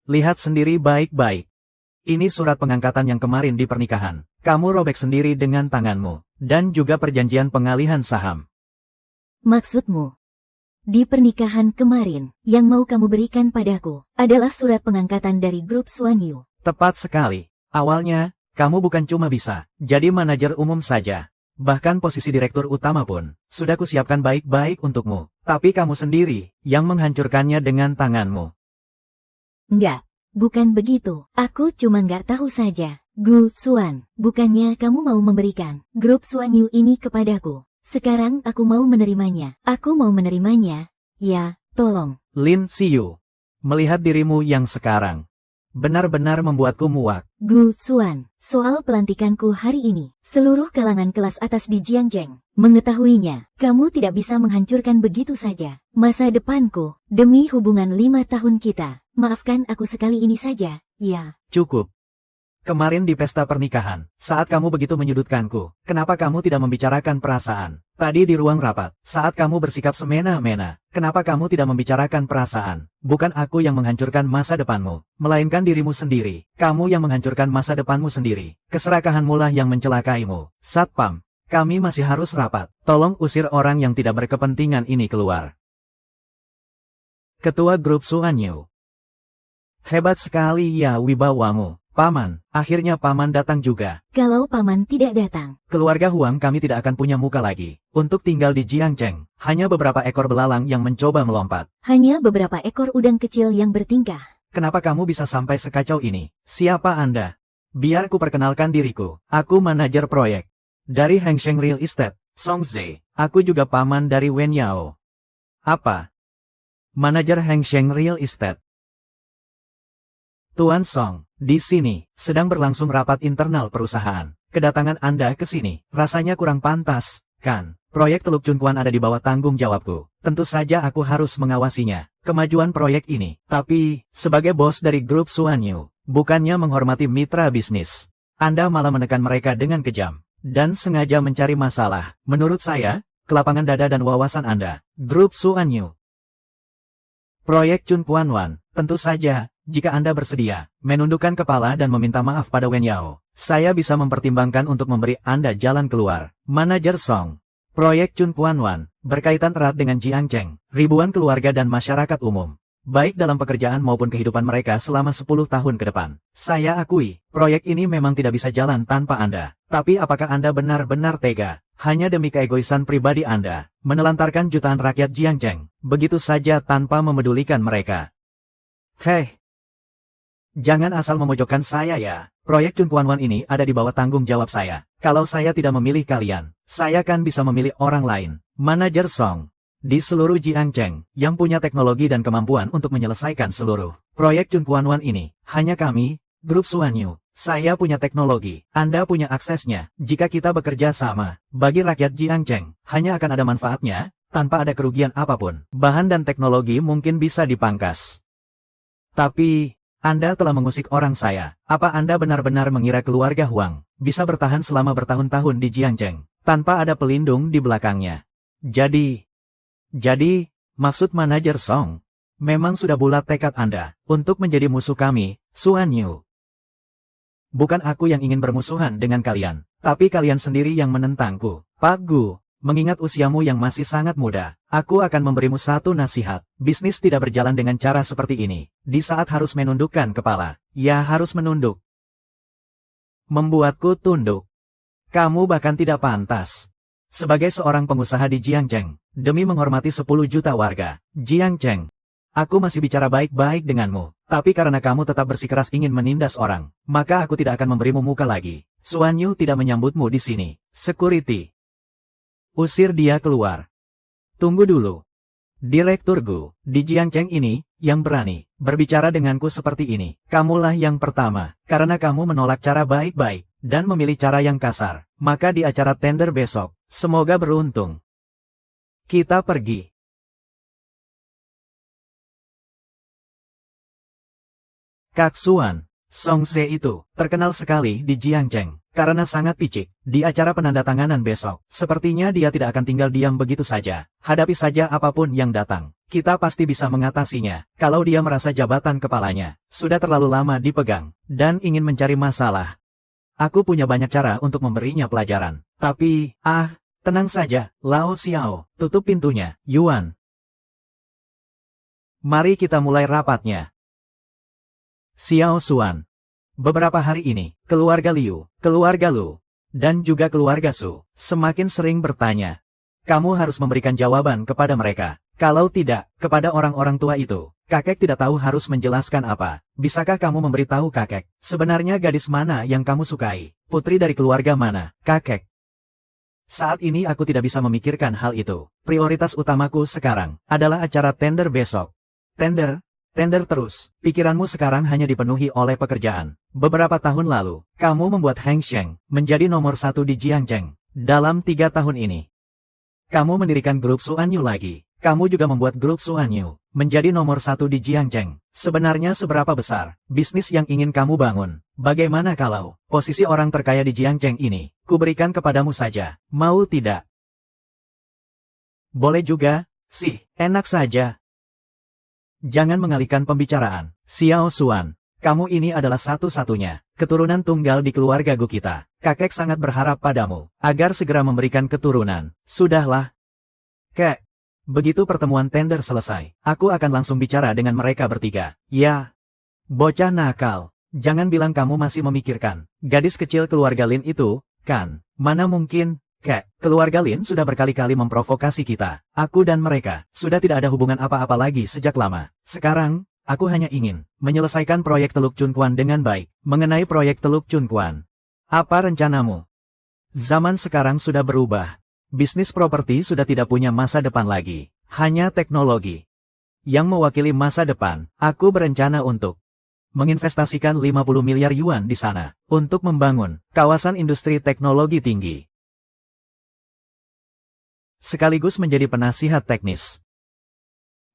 Lihat sendiri baik-baik. Ini surat pengangkatan yang kemarin di pernikahan. Kamu robek sendiri dengan tanganmu. Dan juga perjanjian pengalihan saham. Maksudmu? Di pernikahan kemarin, yang mau kamu berikan padaku, adalah surat pengangkatan dari grup Xuanyu. Tepat sekali. Awalnya, kamu bukan cuma bisa jadi manajer umum saja. Bahkan posisi direktur utama pun sudah kusiapkan baik-baik untukmu. Tapi kamu sendiri yang menghancurkannya dengan tanganmu. Enggak, bukan begitu. Aku cuma nggak tahu saja. Gu Xuan, bukannya kamu mau memberikan grup Xuanyu ini kepadaku. Sekarang aku mau menerimanya. Ya, tolong. Lin Xiu, melihat dirimu yang sekarang, benar-benar membuatku muak. Gu Xuan, soal pelantikanku hari ini, seluruh kalangan kelas atas di Jiangzheng mengetahuinya. Kamu tidak bisa menghancurkan begitu saja masa depanku demi hubungan 5 tahun kita. Maafkan aku sekali ini saja, ya. Cukup. Kemarin di pesta pernikahan, saat kamu begitu menyudutkanku, kenapa kamu tidak membicarakan perasaan? Tadi di ruang rapat, saat kamu bersikap semena-mena, kenapa kamu tidak membicarakan perasaan? Bukan aku yang menghancurkan masa depanmu, melainkan dirimu sendiri. Kamu yang menghancurkan masa depanmu sendiri. Keserakahanmu lah yang mencelakaimu. Satpam, kami masih harus rapat. Tolong usir orang yang tidak berkepentingan ini keluar. Ketua Grup Suanyu. Hebat sekali ya wibawamu. Paman, akhirnya Paman datang juga. Kalau Paman tidak datang, Keluarga Huang kami tidak akan punya muka lagi. Untuk tinggal di Jiangcheng, hanya beberapa ekor belalang yang mencoba melompat. hanya beberapa ekor udang kecil yang bertingkah. Kenapa kamu bisa sampai sekacau ini? Siapa Anda? Biar ku perkenalkan diriku. Aku manajer proyek. Dari Hengsheng Real Estate, Song Ze. Aku juga paman dari Wen Yao. Apa? Manajer Hengsheng Real Estate. Tuan Song, di sini, sedang berlangsung rapat internal perusahaan. Kedatangan Anda ke sini, rasanya kurang pantas, kan? Proyek Teluk Chunkuan ada di bawah tanggung jawabku. Tentu saja aku harus mengawasinya, kemajuan proyek ini. Tapi, sebagai bos dari grup Suanyu, bukannya menghormati mitra bisnis. Anda malah menekan mereka dengan kejam, dan sengaja mencari masalah. Menurut saya, kelapangan dada dan wawasan Anda, grup Suanyu. Proyek Chunkuan Wan, tentu saja, jika Anda bersedia, menundukkan kepala dan meminta maaf pada Wen Yao, saya bisa mempertimbangkan untuk memberi Anda jalan keluar. Manajer Song. Proyek Chunkuan Wan, berkaitan erat dengan Jiangcheng, ribuan keluarga dan masyarakat umum. Baik dalam pekerjaan maupun kehidupan mereka selama 10 tahun ke depan. Saya akui, proyek ini memang tidak bisa jalan tanpa Anda. Tapi apakah Anda benar-benar tega, hanya demi keegoisan pribadi Anda, menelantarkan jutaan rakyat Jiangcheng, begitu saja tanpa memedulikan mereka? Hei! Jangan asal memojokkan saya ya. Proyek Chunkuan Wan ini ada di bawah tanggung jawab saya. Kalau saya tidak memilih kalian, saya kan bisa memilih orang lain. Manajer Song. Di seluruh Jiangcheng, yang punya teknologi dan kemampuan untuk menyelesaikan seluruh proyek Chunkuan Wan ini, hanya kami, Grup Suanyu. Saya punya teknologi, Anda punya aksesnya. Jika kita bekerja sama, bagi rakyat Jiangcheng, hanya akan ada manfaatnya, tanpa ada kerugian apapun. Bahan dan teknologi mungkin bisa dipangkas. Tapi, Anda telah mengusik orang saya. Apa Anda benar-benar mengira keluarga Huang bisa bertahan selama bertahun-tahun di Jiangcheng, tanpa ada pelindung di belakangnya? Jadi, maksud manajer Song, memang sudah bulat tekad Anda untuk menjadi musuh kami, Suanyu. Bukan aku yang ingin bermusuhan dengan kalian, tapi kalian sendiri yang menentangku. Pak Gu, mengingat usiamu yang masih sangat muda, aku akan memberimu satu nasihat. Bisnis tidak berjalan dengan cara seperti ini. Di saat harus menundukkan kepala, ya harus menunduk. Membuatku tunduk. Kamu bahkan tidak pantas. Sebagai seorang pengusaha di Jiangcheng, demi menghormati 10 juta warga Jiangcheng, aku masih bicara baik-baik denganmu. Tapi karena kamu tetap bersikeras ingin menindas orang, maka aku tidak akan memberimu muka lagi. Suanyu tidak menyambutmu di sini. Security. Usir dia keluar. Tunggu dulu. Direktur Gu, di Jiangcheng ini, yang berani berbicara denganku seperti ini. Kamulah yang pertama, karena kamu menolak cara baik-baik, dan memilih cara yang kasar. Maka di acara tender besok, semoga beruntung. Kita pergi. Kak Suan, Song Se itu, terkenal sekali di Jiangcheng, karena sangat picik. Di acara penandatanganan besok, sepertinya dia tidak akan tinggal diam begitu saja. Hadapi saja apapun yang datang. Kita pasti bisa mengatasinya, kalau dia merasa jabatan kepalanya sudah terlalu lama dipegang, dan ingin mencari masalah. Aku punya banyak cara untuk memberinya pelajaran. Tapi, tenang saja, Lao Xiao, tutup pintunya, Yuan. Mari kita mulai rapatnya. Xiao Suan. Beberapa hari ini, keluarga Liu, keluarga Lu, dan juga keluarga Su, semakin sering bertanya. Kamu harus memberikan jawaban kepada mereka. Kalau tidak, kepada orang-orang tua itu, kakek tidak tahu harus menjelaskan apa. Bisakah kamu memberitahu kakek, sebenarnya gadis mana yang kamu sukai? Putri dari keluarga mana, kakek? Saat ini aku tidak bisa memikirkan hal itu. Prioritas utamaku sekarang adalah acara tender besok. Tender terus. Pikiranmu sekarang hanya dipenuhi oleh pekerjaan. Beberapa tahun lalu, kamu membuat Hengsheng menjadi nomor 1 di Jiangcheng. Dalam 3 tahun ini, kamu mendirikan grup Suanyu lagi. Kamu juga membuat grup Suanyu menjadi nomor satu di Jiangcheng. Sebenarnya seberapa besar bisnis yang ingin kamu bangun? Bagaimana kalau posisi orang terkaya di Jiangcheng ini kuberikan kepadamu saja? Mau tidak? Boleh juga, sih, enak saja. Jangan mengalihkan pembicaraan. Xiao Xuan, kamu ini adalah satu-satunya keturunan tunggal di keluarga Gu kita. Kakek sangat berharap padamu agar segera memberikan keturunan. Sudahlah. Kek. Begitu pertemuan tender selesai, aku akan langsung bicara dengan mereka bertiga. Ya. Bocah nakal. Jangan bilang kamu masih memikirkan gadis kecil keluarga Lin itu, kan? Mana mungkin? Kek, keluarga Lin sudah berkali-kali memprovokasi kita. Aku dan mereka sudah tidak ada hubungan apa-apa lagi sejak lama. Sekarang, aku hanya ingin menyelesaikan proyek Teluk Chunquan dengan baik. Mengenai proyek Teluk Chunquan, apa rencanamu? Zaman sekarang sudah berubah. Bisnis properti sudah tidak punya masa depan lagi. Hanya teknologi yang mewakili masa depan. Aku berencana untuk menginvestasikan 50 miliar yuan di sana untuk membangun kawasan industri teknologi tinggi, sekaligus menjadi penasihat teknis.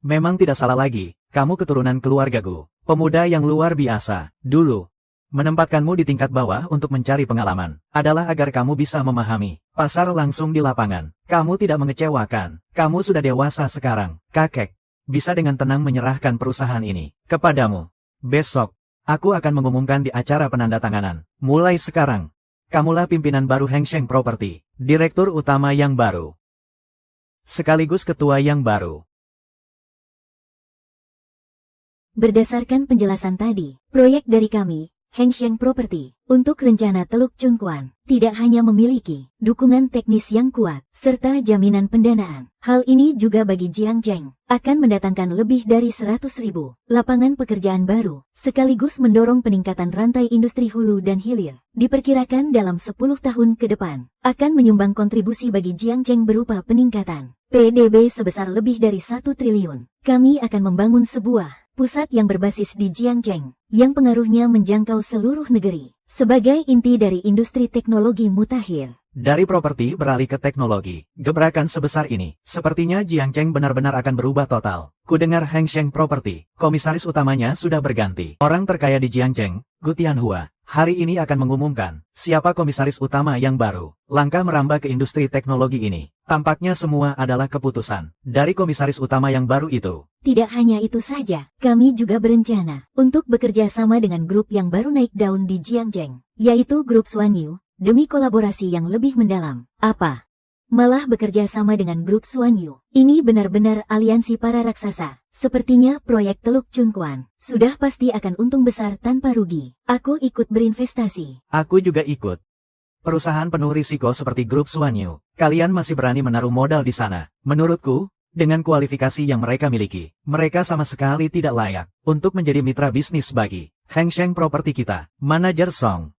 Memang tidak salah lagi, kamu keturunan keluarga Gu, pemuda yang luar biasa. Dulu, menempatkanmu di tingkat bawah untuk mencari pengalaman, adalah agar kamu bisa memahami pasar langsung di lapangan. Kamu tidak mengecewakan, kamu sudah dewasa sekarang. Kakek, bisa dengan tenang menyerahkan perusahaan ini kepadamu. Besok, aku akan mengumumkan di acara penandatanganan. Mulai sekarang, kamulah pimpinan baru Hengsheng Property, direktur utama yang baru, sekaligus ketua yang baru. Berdasarkan penjelasan tadi, proyek dari kami, Hengsheng Property, untuk rencana Teluk Chunquan, tidak hanya memiliki dukungan teknis yang kuat, serta jaminan pendanaan. Hal ini juga bagi Jiangcheng, akan mendatangkan lebih dari 100.000 lapangan pekerjaan baru, sekaligus mendorong peningkatan rantai industri hulu dan hilir. Diperkirakan dalam 10 tahun ke depan, akan menyumbang kontribusi bagi Jiangcheng berupa peningkatan PDB sebesar lebih dari 1 triliun. Kami akan membangun sebuah pusat yang berbasis di Jiangcheng, yang pengaruhnya menjangkau seluruh negeri, sebagai inti dari industri teknologi mutakhir. Dari properti beralih ke teknologi, gebrakan sebesar ini, sepertinya Jiangcheng benar-benar akan berubah total. Kudengar Hengsheng Property, komisaris utamanya sudah berganti. Orang terkaya di Jiangcheng, Gu Tianhua, hari ini akan mengumumkan siapa komisaris utama yang baru. Langkah merambah ke industri teknologi ini, tampaknya semua adalah keputusan dari komisaris utama yang baru itu. Tidak hanya itu saja, kami juga berencana untuk bekerja sama dengan grup yang baru naik daun di Jiangcheng, yaitu grup Suanyu, demi kolaborasi yang lebih mendalam. Apa? Malah bekerja sama dengan grup Suanyu. Ini benar-benar aliansi para raksasa. Sepertinya proyek Teluk Chunquan sudah pasti akan untung besar tanpa rugi. Aku ikut berinvestasi. Aku juga ikut. Perusahaan penuh risiko seperti grup Suanyu, kalian masih berani menaruh modal di sana. Menurutku, dengan kualifikasi yang mereka miliki, mereka sama sekali tidak layak untuk menjadi mitra bisnis bagi Hengsheng Property kita. Manajer Song,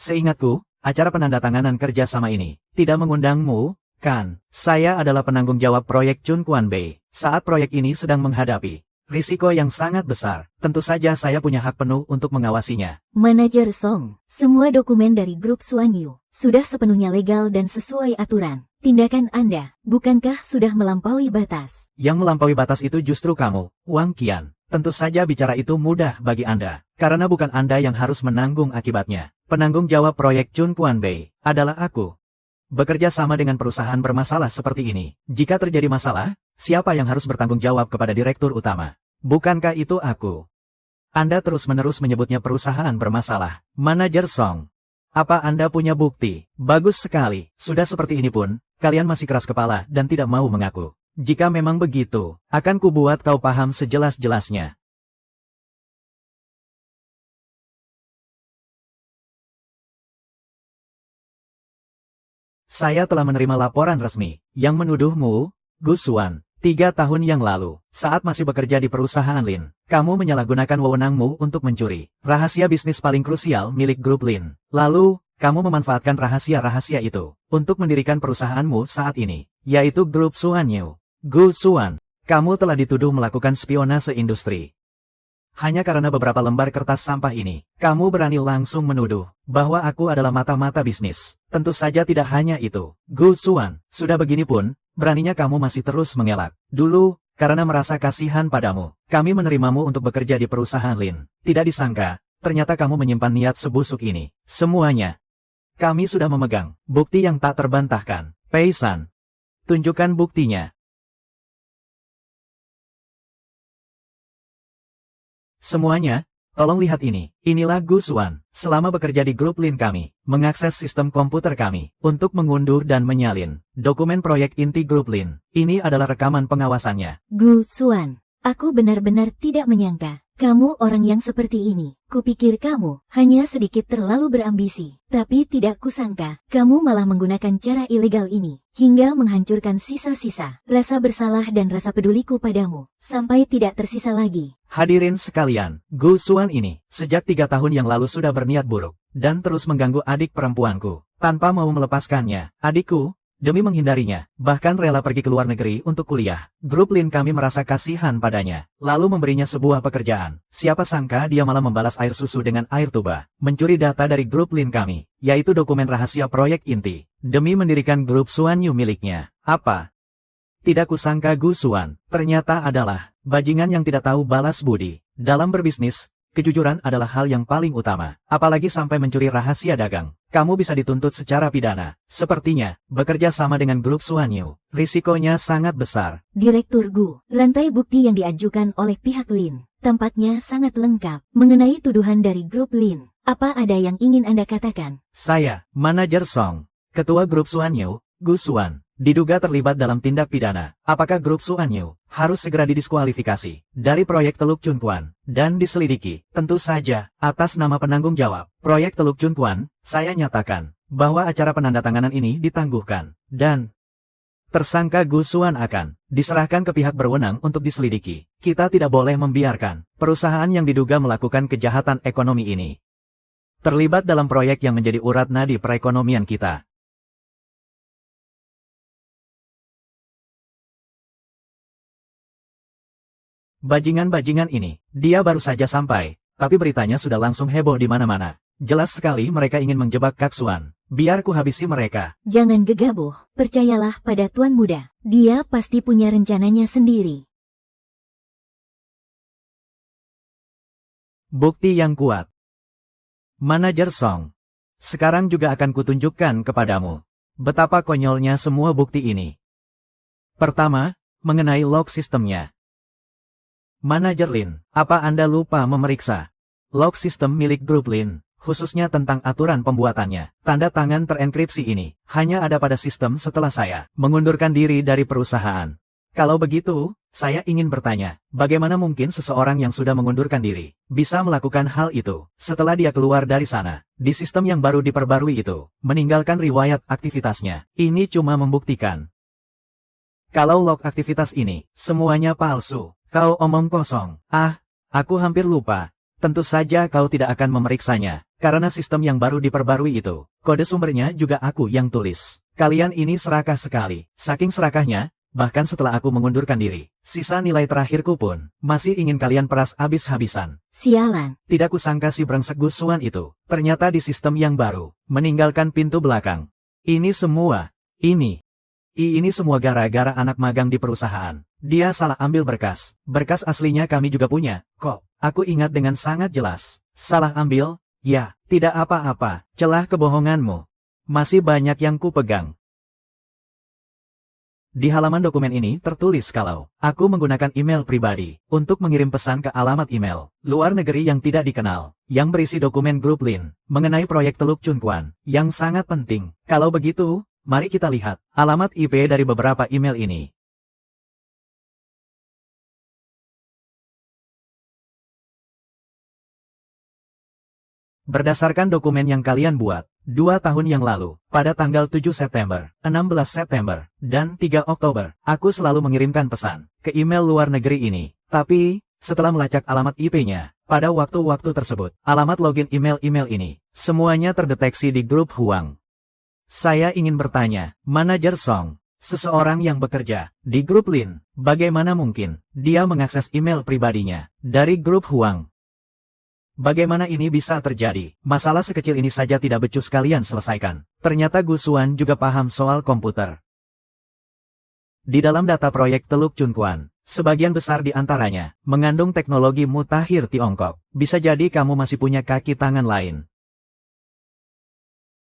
seingatku, acara penandatanganan kerja sama ini tidak mengundangmu, kan? Saya adalah penanggung jawab proyek Chunquan Bay. Saat proyek ini sedang menghadapi risiko yang sangat besar, tentu saja saya punya hak penuh untuk mengawasinya. Manajer Song, semua dokumen dari grup Suanyu sudah sepenuhnya legal dan sesuai aturan. Tindakan Anda, bukankah sudah melampaui batas? Yang melampaui batas itu justru kamu, Wang Qian. Tentu saja bicara itu mudah bagi Anda, karena bukan Anda yang harus menanggung akibatnya. Penanggung jawab proyek Chunquan Bay adalah aku. Bekerja sama dengan perusahaan bermasalah seperti ini. Jika terjadi masalah, siapa yang harus bertanggung jawab kepada direktur utama? Bukankah itu aku? Anda terus-menerus menyebutnya perusahaan bermasalah. Manajer Song, apa Anda punya bukti? Bagus sekali. Sudah seperti ini pun, kalian masih keras kepala dan tidak mau mengaku. Jika memang begitu, akan kubuat kau paham sejelas-jelasnya. Saya telah menerima laporan resmi yang menuduhmu, Gu Xuan, 3 tahun yang lalu, saat masih bekerja di perusahaan Lin, kamu menyalahgunakan wewenangmu untuk mencuri rahasia bisnis paling krusial milik grup Lin. Lalu, kamu memanfaatkan rahasia-rahasia itu untuk mendirikan perusahaanmu saat ini, yaitu grup Suanyu. Gu Xuan, kamu telah dituduh melakukan spionase industri. Hanya karena beberapa lembar kertas sampah ini, kamu berani langsung menuduh bahwa aku adalah mata-mata bisnis. Tentu saja tidak hanya itu. Gu Xuan, sudah begini pun, beraninya kamu masih terus mengelak. Dulu, Karena merasa kasihan padamu, kami menerimamu untuk bekerja di perusahaan Lin. Tidak disangka, ternyata kamu menyimpan niat sebusuk ini. Semuanya. Kami sudah memegang bukti yang tak terbantahkan. Pei San. Tunjukkan buktinya. Semuanya. Tolong lihat ini. Inilah Gu Xuan. Selama bekerja di grup Lin kami, mengakses sistem komputer kami, untuk mengunduh dan menyalin dokumen proyek inti grup Lin. Ini adalah rekaman pengawasannya. Gu Xuan, aku benar-benar tidak menyangka. Kamu orang yang seperti ini. Kupikir kamu hanya sedikit terlalu berambisi. Tapi tidak kusangka, kamu malah menggunakan cara ilegal ini. Hingga menghancurkan sisa-sisa rasa bersalah dan rasa peduliku padamu. Sampai tidak tersisa lagi. Hadirin sekalian, Gu Xuan ini, sejak 3 tahun yang lalu sudah berniat buruk, dan terus mengganggu adik perempuanku, tanpa mau melepaskannya. Adikku, demi menghindarinya, bahkan rela pergi ke luar negeri untuk kuliah. Grup Lin kami merasa kasihan padanya, lalu memberinya sebuah pekerjaan. Siapa sangka dia malah membalas air susu dengan air tuba, mencuri data dari grup Lin kami, yaitu dokumen rahasia proyek inti, demi mendirikan grup Xuan Yu miliknya. Apa? Tidak kusangka Gu Xuan, ternyata adalah bajingan yang tidak tahu balas budi. Dalam berbisnis, kejujuran adalah hal yang paling utama, apalagi sampai mencuri rahasia dagang. Kamu bisa dituntut secara pidana. Sepertinya, bekerja sama dengan grup Xuan Yu, risikonya sangat besar. Direktur Gu, rantai bukti yang diajukan oleh pihak Lin, tampaknya sangat lengkap. Mengenai tuduhan dari grup Lin, apa ada yang ingin Anda katakan? Saya, Manajer Song, Ketua grup Xuan Yu, Gu Xuan, diduga terlibat dalam tindak pidana. Apakah grup Xuan Yu harus segera didiskualifikasi dari proyek Teluk Chunquan dan diselidiki? Tentu saja, atas nama penanggung jawab proyek Teluk Chunquan, saya nyatakan bahwa acara penandatanganan ini ditangguhkan dan tersangka Gu Xuan akan diserahkan ke pihak berwenang untuk diselidiki. Kita tidak boleh membiarkan perusahaan yang diduga melakukan kejahatan ekonomi ini terlibat dalam proyek yang menjadi urat nadi perekonomian kita. Bajingan-bajingan ini, dia baru saja sampai, tapi beritanya sudah langsung heboh di mana-mana. Jelas sekali mereka ingin menjebak Kak Xuan. Biar ku habisi mereka. Jangan gegabah, percayalah pada Tuan Muda. Dia pasti punya rencananya sendiri. Bukti yang kuat. Manajer Song. Sekarang juga akan kutunjukkan kepadamu betapa konyolnya semua bukti ini. Pertama, mengenai log sistemnya. Manajer Lin, apa Anda lupa memeriksa log sistem milik grup Lin, khususnya tentang aturan pembuatannya? Tanda tangan terenkripsi ini hanya ada pada sistem setelah saya mengundurkan diri dari perusahaan. Kalau begitu, saya ingin bertanya, bagaimana mungkin seseorang yang sudah mengundurkan diri bisa melakukan hal itu setelah dia keluar dari sana, di sistem yang baru diperbarui itu, meninggalkan riwayat aktivitasnya? Ini cuma membuktikan kalau log aktivitas ini semuanya palsu. Kau omong kosong. Ah, aku hampir lupa. Tentu saja kau tidak akan memeriksanya, karena sistem yang baru diperbarui itu, kode sumbernya juga aku yang tulis. Kalian ini serakah sekali. Saking serakahnya, bahkan setelah aku mengundurkan diri, sisa nilai terakhirku pun masih ingin kalian peras habis-habisan. Sialan. Tidak kusangka si brengsek Gu Xuan itu, ternyata di sistem yang baru, meninggalkan pintu belakang. Ini semua, ini semua gara-gara anak magang di perusahaan. Dia salah ambil berkas. Berkas aslinya kami juga punya, kok. Aku ingat dengan sangat jelas. Salah ambil? Ya, tidak apa-apa. Celah kebohonganmu. Masih banyak yang ku pegang. Di halaman dokumen ini tertulis kalau aku menggunakan email pribadi untuk mengirim pesan ke alamat email luar negeri yang tidak dikenal, yang berisi dokumen grup Lin mengenai proyek Teluk Chunquan yang sangat penting. Kalau begitu, mari kita lihat alamat IP dari beberapa email ini. Berdasarkan dokumen yang kalian buat 2 tahun yang lalu, pada tanggal 7 September, 16 September, dan 3 Oktober, aku selalu mengirimkan pesan ke email luar negeri ini. Tapi, setelah melacak alamat IP-nya, pada waktu-waktu tersebut, alamat login email-email ini, semuanya terdeteksi di grup Huang. Saya ingin bertanya, Manajer Song, seseorang yang bekerja di grup Lin, bagaimana mungkin dia mengakses email pribadinya dari grup Huang? Bagaimana ini bisa terjadi? Masalah sekecil ini saja tidak becus kalian selesaikan. Ternyata Gu Xuan juga paham soal komputer. Di dalam data proyek Teluk Chunquan, Sebagian besar di antaranya mengandung teknologi mutakhir Tiongkok. Bisa jadi kamu masih punya kaki tangan lain.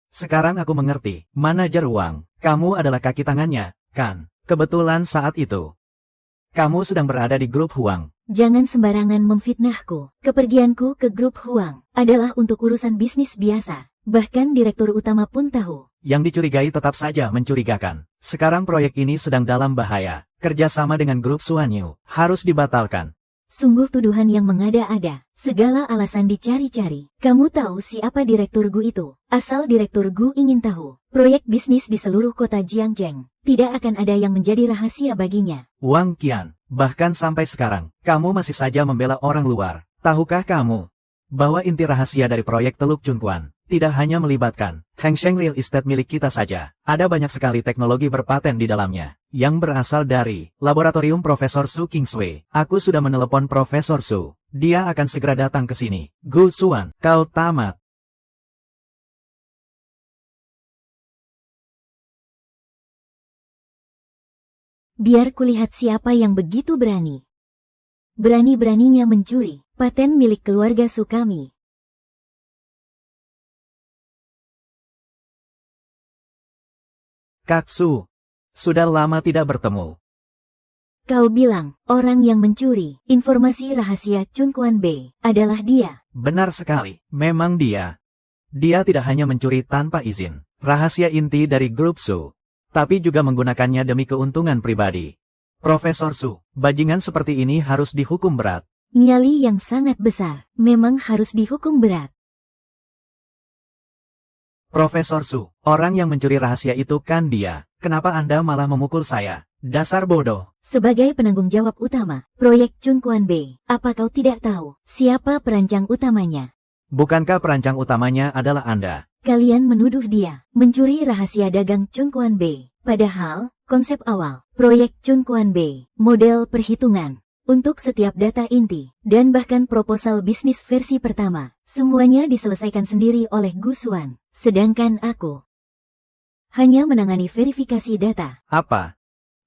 Sekarang aku mengerti, manajer Wang, kamu adalah kaki tangannya, kan? Kebetulan saat itu, kamu sedang berada di grup Huang. Jangan sembarangan memfitnahku. Kepergianku ke grup Huang adalah untuk urusan bisnis biasa. Bahkan direktur utama pun tahu. Yang dicurigai tetap saja mencurigakan. Sekarang proyek ini sedang dalam bahaya. Kerjasama dengan grup Suanyu harus dibatalkan. Sungguh tuduhan yang mengada-ada. Segala alasan dicari-cari. Kamu tahu siapa direktur Gu itu? Asal direktur Gu ingin tahu. Proyek bisnis di seluruh kota Jiangzheng tidak akan ada yang menjadi rahasia baginya. Wang Qian, bahkan sampai sekarang, kamu masih saja membela orang luar. Tahukah kamu bahwa inti rahasia dari proyek Teluk Chunquan tidak hanya melibatkan Hengsheng Real Estate milik kita saja. Ada banyak sekali teknologi berpaten di dalamnya, yang berasal dari laboratorium Profesor Su Kingsway. Aku sudah menelepon Profesor Su. Dia akan segera datang ke sini. Gu Xuan, kau tamat. Biar kulihat siapa yang begitu berani. Berani-beraninya mencuri paten milik keluarga Su kami. Kak Su, sudah lama tidak bertemu. Kau bilang, orang yang mencuri informasi rahasia Chunquan Bei adalah dia. Benar sekali, memang dia. Dia tidak hanya mencuri tanpa izin rahasia inti dari grup Su, tapi juga menggunakannya demi keuntungan pribadi. Profesor Su, bajingan seperti ini harus dihukum berat. Nyali yang sangat besar, memang harus dihukum berat. Profesor Su, orang yang mencuri rahasia itu kan dia. Kenapa Anda malah memukul saya? Dasar bodoh. Sebagai penanggung jawab utama, proyek Chunquan Bei, apa kau tidak tahu siapa perancang utamanya? Bukankah perancang utamanya adalah Anda? Kalian menuduh dia mencuri rahasia dagang Chunquan Bei. Padahal, konsep awal, proyek Chunquan Bei, model perhitungan, untuk setiap data inti, dan bahkan proposal bisnis versi pertama, semuanya diselesaikan sendiri oleh Gu Xuan. Sedangkan aku hanya menangani verifikasi data. Apa?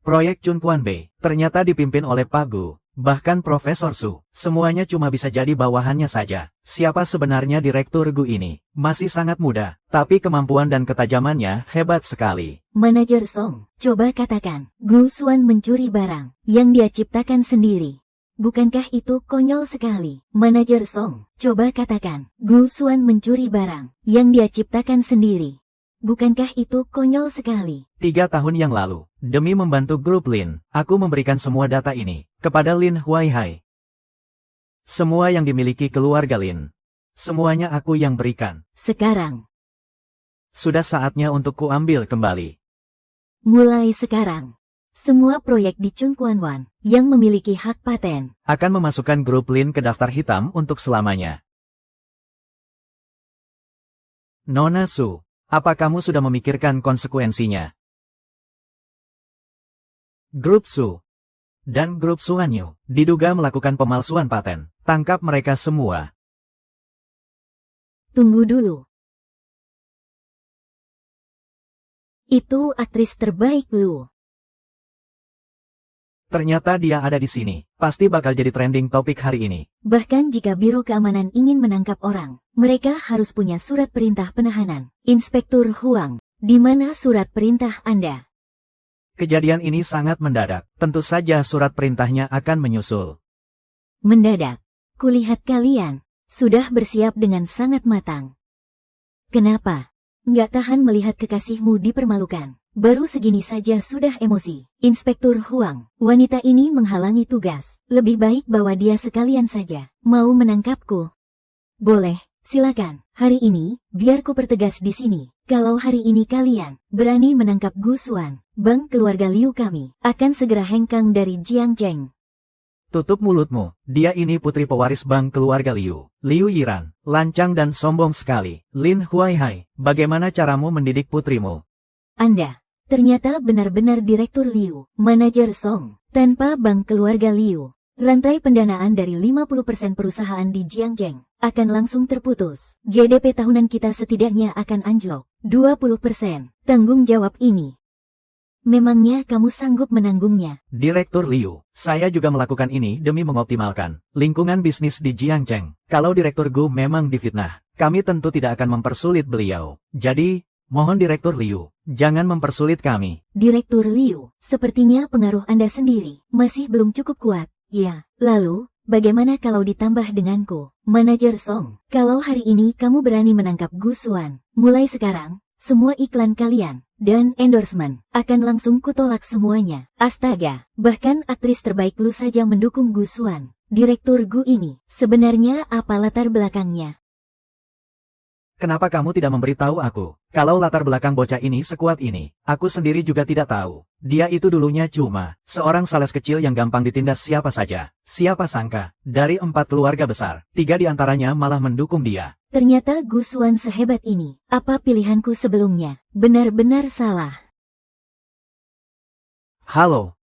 Proyek Chunquan Bei ternyata dipimpin oleh Pak Gu, bahkan Profesor Su. Semuanya cuma bisa jadi bawahannya saja. Siapa sebenarnya direktur Gu ini? Masih sangat muda, tapi kemampuan dan ketajamannya hebat sekali. Manajer Song, coba katakan, Gu Xuan mencuri barang yang dia ciptakan sendiri. Bukankah itu konyol sekali? Manajer Song, coba katakan, Gu Xuan mencuri barang yang dia ciptakan sendiri. Bukankah itu konyol sekali? 3 tahun yang lalu, demi membantu grup Lin, aku memberikan semua data ini kepada Lin Huaihai. Semua yang dimiliki keluarga Lin, semuanya aku yang berikan. Sekarang, sudah saatnya untuk kuambil kembali. Mulai sekarang, semua proyek di Chunquan Wan yang memiliki hak paten akan memasukkan grup Lin ke daftar hitam untuk selamanya. Nona Su, apa kamu sudah memikirkan konsekuensinya? Grup Su dan grup Suanyu diduga melakukan pemalsuan paten. Tangkap mereka semua. Tunggu dulu. Itu aktris terbaik Lu. Ternyata dia ada di sini. Pasti bakal jadi trending topik hari ini. Bahkan jika Biro Keamanan ingin menangkap orang, mereka harus punya surat perintah penahanan. Inspektur Huang, di mana surat perintah Anda? Kejadian ini sangat mendadak. Tentu saja surat perintahnya akan menyusul. Mendadak. Kulihat kalian sudah bersiap dengan sangat matang. Kenapa? Nggak tahan melihat kekasihmu dipermalukan. Baru segini saja sudah emosi. Inspektur Huang, wanita ini menghalangi tugas. Lebih baik bawa dia sekalian saja. Mau menangkapku? Boleh, silakan. Hari ini, biar ku pertegas di sini. Kalau hari ini kalian berani menangkap Gu Xuan, bank keluarga Liu kami akan segera hengkang dari Jiangzheng. Tutup mulutmu. Dia ini putri pewaris bank keluarga Liu. Liu Yiran, lancang dan sombong sekali. Lin Huaihai, bagaimana caramu mendidik putrimu? Anda ternyata benar-benar direktur Liu, manajer Song, tanpa bank keluarga Liu. Rantai pendanaan dari 50% perusahaan di Jiangzheng akan langsung terputus. GDP tahunan kita setidaknya akan anjlok 20%. Tanggung jawab ini Memangnya kamu sanggup menanggungnya? Direktur Liu, saya juga melakukan ini demi mengoptimalkan lingkungan bisnis di Jiangcheng. Kalau Direktur Gu memang difitnah, kami tentu tidak akan mempersulit beliau. Jadi, mohon Direktur Liu, jangan mempersulit kami. Direktur Liu, sepertinya pengaruh Anda sendiri masih belum cukup kuat. Ya, lalu, bagaimana kalau ditambah denganku? Manajer Song, kalau hari ini kamu berani menangkap Gu Xuan, mulai sekarang, semua iklan kalian dan endorsement akan langsung kutolak semuanya. Astaga, bahkan aktris terbaik lu saja mendukung Gu Xuan. Direktur Gu ini, sebenarnya apa latar belakangnya? Kenapa kamu tidak memberitahu aku? Kalau latar belakang bocah ini sekuat ini, aku sendiri juga tidak tahu. Dia itu dulunya cuma seorang sales kecil yang gampang ditindas siapa saja. Siapa sangka, dari 4 keluarga besar, 3 diantaranya malah mendukung dia. Ternyata Gu Xuan sehebat ini. Apa pilihanku sebelumnya? Benar-benar salah. Halo.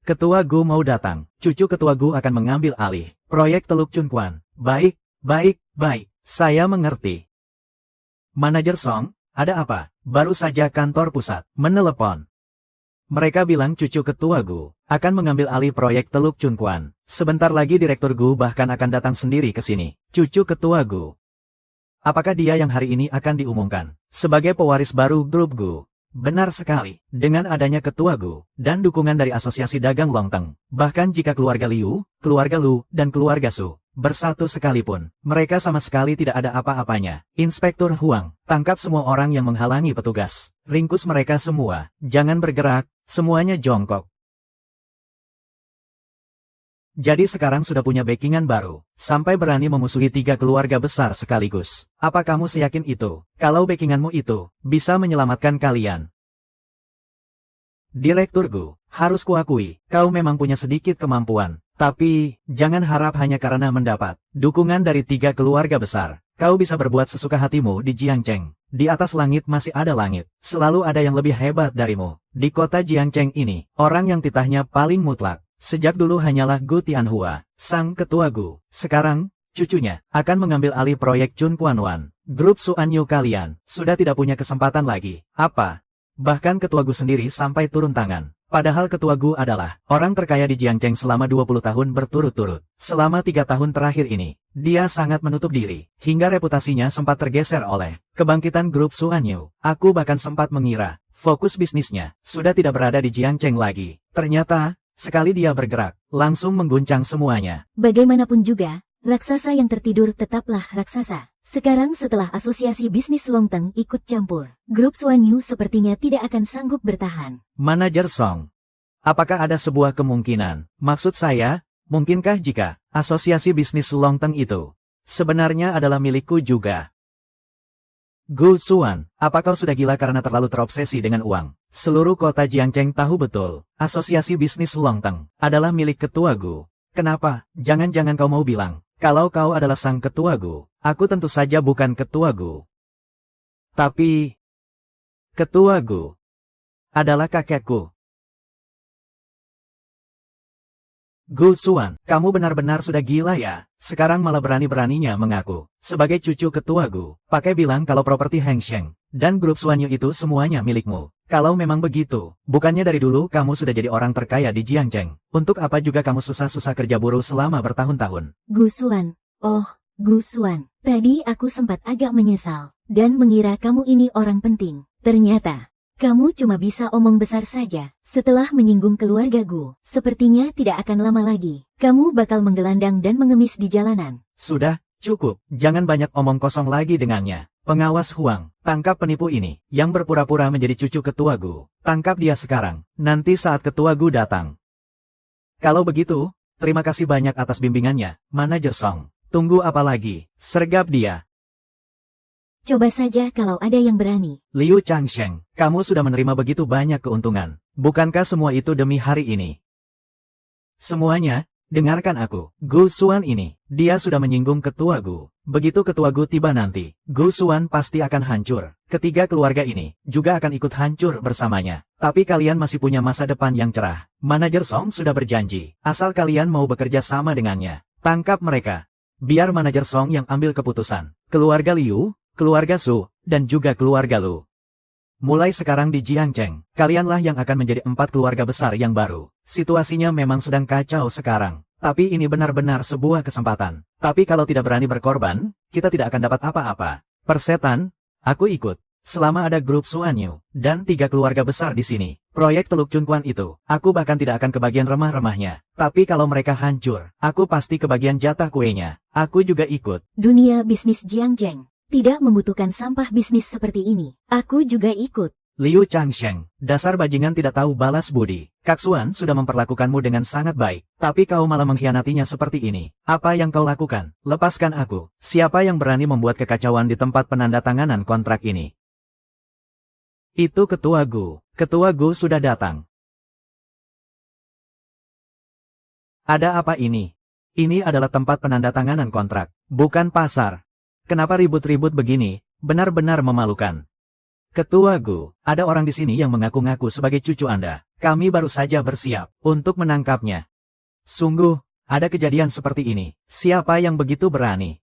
Ketua Gu mau datang. Cucu Ketua Gu akan mengambil alih proyek Teluk Chunquan. Baik, baik, baik. Saya mengerti. Manajer Song, ada apa? Baru saja kantor pusat menelepon. Mereka bilang cucu Ketua Gu akan mengambil alih proyek Teluk Chunquan. Sebentar lagi Direktur Gu bahkan akan datang sendiri ke sini. Cucu Ketua Gu. Apakah dia yang hari ini akan diumumkan sebagai pewaris baru grup Gu? Benar sekali. Dengan adanya Ketua Gu dan dukungan dari Asosiasi Dagang Longteng, bahkan jika keluarga Liu, keluarga Lu, dan keluarga Su bersatu sekalipun, mereka sama sekali tidak ada apa-apanya. Inspektur Huang, tangkap semua orang yang menghalangi petugas. Ringkus mereka semua. Jangan bergerak, semuanya jongkok. Jadi sekarang sudah punya backingan baru, sampai berani memusuhi 3 keluarga besar sekaligus. Apa kamu seyakin itu, kalau backinganmu itu bisa menyelamatkan kalian? Direktur Gu, harus kuakui, kau memang punya sedikit kemampuan. Tapi, jangan harap hanya karena mendapat dukungan dari 3 keluarga besar, kau bisa berbuat sesuka hatimu di Jiangcheng. Di atas langit masih ada langit, selalu ada yang lebih hebat darimu. Di kota Jiangcheng ini, orang yang titahnya paling mutlak, sejak dulu hanyalah Gu Tianhua, sang ketua Gu. Sekarang, cucunya akan mengambil alih proyek Chunquan. Grup Suanyu kalian sudah tidak punya kesempatan lagi. Apa? Bahkan ketua Gu sendiri sampai turun tangan. Padahal ketua Gu adalah orang terkaya di Jiangcheng selama 20 tahun berturut-turut. Selama 3 tahun terakhir ini, dia sangat menutup diri, hingga reputasinya sempat tergeser oleh kebangkitan grup Suanyu. Aku bahkan sempat mengira, fokus bisnisnya sudah tidak berada di Jiangcheng lagi. Ternyata, sekali dia bergerak, langsung mengguncang semuanya. Bagaimanapun juga, raksasa yang tertidur tetaplah raksasa. Sekarang setelah asosiasi bisnis Longteng ikut campur, grup Suanyu sepertinya tidak akan sanggup bertahan. Manajer Song, apakah ada sebuah kemungkinan? Maksud saya, mungkinkah jika asosiasi bisnis Longteng itu sebenarnya adalah milikku juga? Gu Xuan, apa kau sudah gila karena terlalu terobsesi dengan uang? Seluruh kota Jiangcheng tahu betul, asosiasi bisnis Longteng adalah milik ketua Gu. Kenapa? Jangan-jangan kau mau bilang, kalau kau adalah sang ketua Gu. Aku tentu saja bukan ketua Gu. Tapi, ketua Gu adalah kakekku. Gu Xuan, kamu benar-benar sudah gila ya? Sekarang malah berani-beraninya mengaku sebagai cucu ketua Gu. Pakai bilang kalau properti Heng Sheng dan grup Suanyu itu semuanya milikmu. Kalau memang begitu, bukannya dari dulu kamu sudah jadi orang terkaya di Jiangcheng. Untuk apa juga kamu susah-susah kerja buruh selama bertahun-tahun? Gu Xuan, oh, Gu Xuan, tadi aku sempat agak menyesal dan mengira kamu ini orang penting. Ternyata, kamu cuma bisa omong besar saja. Setelah menyinggung keluarga Gu, sepertinya tidak akan lama lagi. Kamu bakal menggelandang dan mengemis di jalanan. Sudah, cukup. Jangan banyak omong kosong lagi dengannya. Pengawas Huang, tangkap penipu ini, yang berpura-pura menjadi cucu ketua Gu. Tangkap dia sekarang, nanti saat ketua Gu datang. Kalau begitu, terima kasih banyak atas bimbingannya, Manajer Song. Tunggu apa lagi? Sergap dia. Coba saja kalau ada yang berani. Liu Changsheng, kamu sudah menerima begitu banyak keuntungan. Bukankah semua itu demi hari ini? Semuanya, dengarkan aku. Gu Xuan ini, dia sudah menyinggung ketua Gu. Begitu ketua Gu tiba nanti, Gu Xuan pasti akan hancur. Ketiga keluarga ini juga akan ikut hancur bersamanya. Tapi kalian masih punya masa depan yang cerah. Manajer Song sudah berjanji, asal kalian mau bekerja sama dengannya. Tangkap mereka. Biar Manajer Song yang ambil keputusan. Keluarga Liu, keluarga Su, dan juga keluarga Lu. Mulai sekarang di Jiangcheng, kalianlah yang akan menjadi 4 keluarga besar yang baru. Situasinya memang sedang kacau sekarang. Tapi ini benar-benar sebuah kesempatan. Tapi kalau tidak berani berkorban, kita tidak akan dapat apa-apa. Persetan, aku ikut. Selama ada grup Suanyu, dan 3 keluarga besar di sini, proyek Teluk Chunquan itu, aku bahkan tidak akan kebagian remah-remahnya. Tapi kalau mereka hancur, aku pasti kebagian jatah kuenya. Aku juga ikut. Dunia bisnis Jiangcheng tidak membutuhkan sampah bisnis seperti ini. Aku juga ikut. Liu Changsheng, dasar bajingan tidak tahu balas budi. Kak Xuan sudah memperlakukanmu dengan sangat baik, tapi kau malah mengkhianatinya seperti ini. Apa yang kau lakukan? Lepaskan aku. Siapa yang berani membuat kekacauan di tempat penandatanganan kontrak ini? Itu Ketua Gu. Ketua Gu sudah datang. Ada apa ini? Ini adalah tempat penandatanganan kontrak, bukan pasar. Kenapa ribut-ribut begini? Benar-benar memalukan. Ketua Gu, ada orang di sini yang mengaku-ngaku sebagai cucu Anda. Kami baru saja bersiap untuk menangkapnya. Sungguh, ada kejadian seperti ini. Siapa yang begitu berani?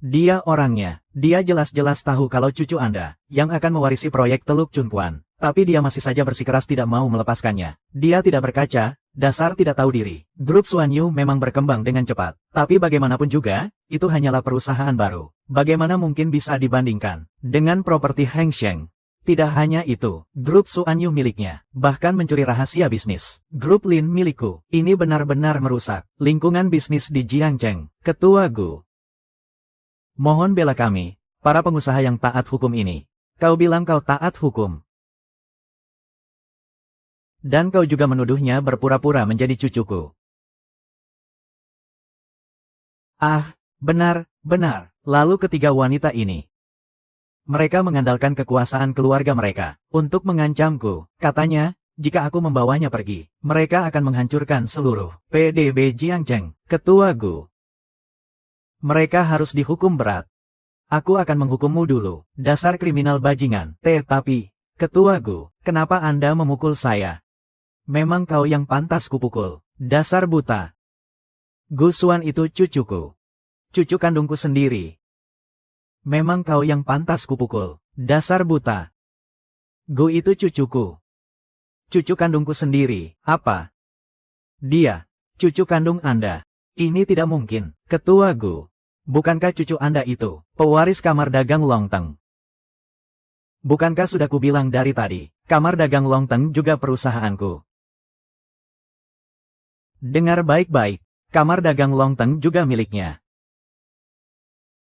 Dia orangnya. Dia jelas-jelas tahu kalau cucu Anda yang akan mewarisi proyek Teluk Chunquan. Tapi dia masih saja bersikeras tidak mau melepaskannya. Dia tidak berkaca, dasar tidak tahu diri. Grup Suanyu memang berkembang dengan cepat. Tapi bagaimanapun juga, itu hanyalah perusahaan baru. Bagaimana mungkin bisa dibandingkan dengan properti Heng Sheng? Tidak hanya itu, grup Suanyu miliknya, bahkan mencuri rahasia bisnis. Grup Lin milikku, ini benar-benar merusak lingkungan bisnis di Jiangcheng. Ketua Gu, mohon bela kami, para pengusaha yang taat hukum ini. Kau bilang kau taat hukum. Dan kau juga menuduhnya berpura-pura menjadi cucuku. Ah, benar, benar. Lalu ketiga wanita ini. Mereka mengandalkan kekuasaan keluarga mereka untuk mengancamku. Katanya, jika aku membawanya pergi, mereka akan menghancurkan seluruh PDB Jiangcheng. Ketua Gu, mereka harus dihukum berat. Aku akan menghukummu dulu, dasar kriminal bajingan. Tapi, Ketua Gu, kenapa Anda memukul saya? Memang kau yang pantas kupukul, dasar buta. Gu Xuan itu cucuku. Cucu kandungku sendiri. Memang kau yang pantas kupukul, dasar buta. Gu itu cucuku. Cucu kandungku sendiri, apa? Dia, cucu kandung Anda. Ini tidak mungkin, Ketua Gu. Bukankah cucu Anda itu pewaris kamar dagang Longteng? Bukankah sudah kubilang dari tadi, kamar dagang Longteng juga perusahaanku? Dengar baik-baik, kamar dagang Longteng juga miliknya.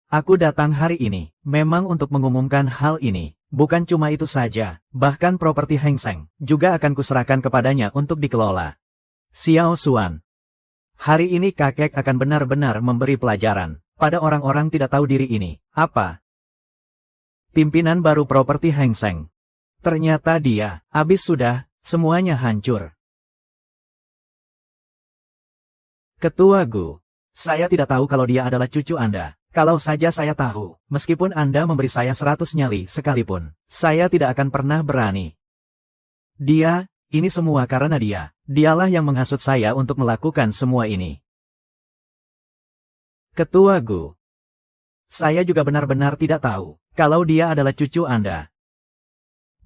Aku datang hari ini, memang untuk mengumumkan hal ini. Bukan cuma itu saja, bahkan properti Heng Sheng juga akan kuserahkan kepadanya untuk dikelola. Xiao Xuan. Hari ini kakek akan benar-benar memberi pelajaran pada orang-orang tidak tahu diri ini. Apa? Pimpinan baru properti Heng Sheng. Ternyata dia, habis sudah, semuanya hancur. Ketua Gu, saya tidak tahu kalau dia adalah cucu Anda. Kalau saja saya tahu, meskipun Anda memberi saya 100 nyali sekalipun, saya tidak akan pernah berani. Dia, ini semua karena dia. Dialah yang menghasut saya untuk melakukan semua ini. Ketua Gu, saya juga benar-benar tidak tahu kalau dia adalah cucu Anda.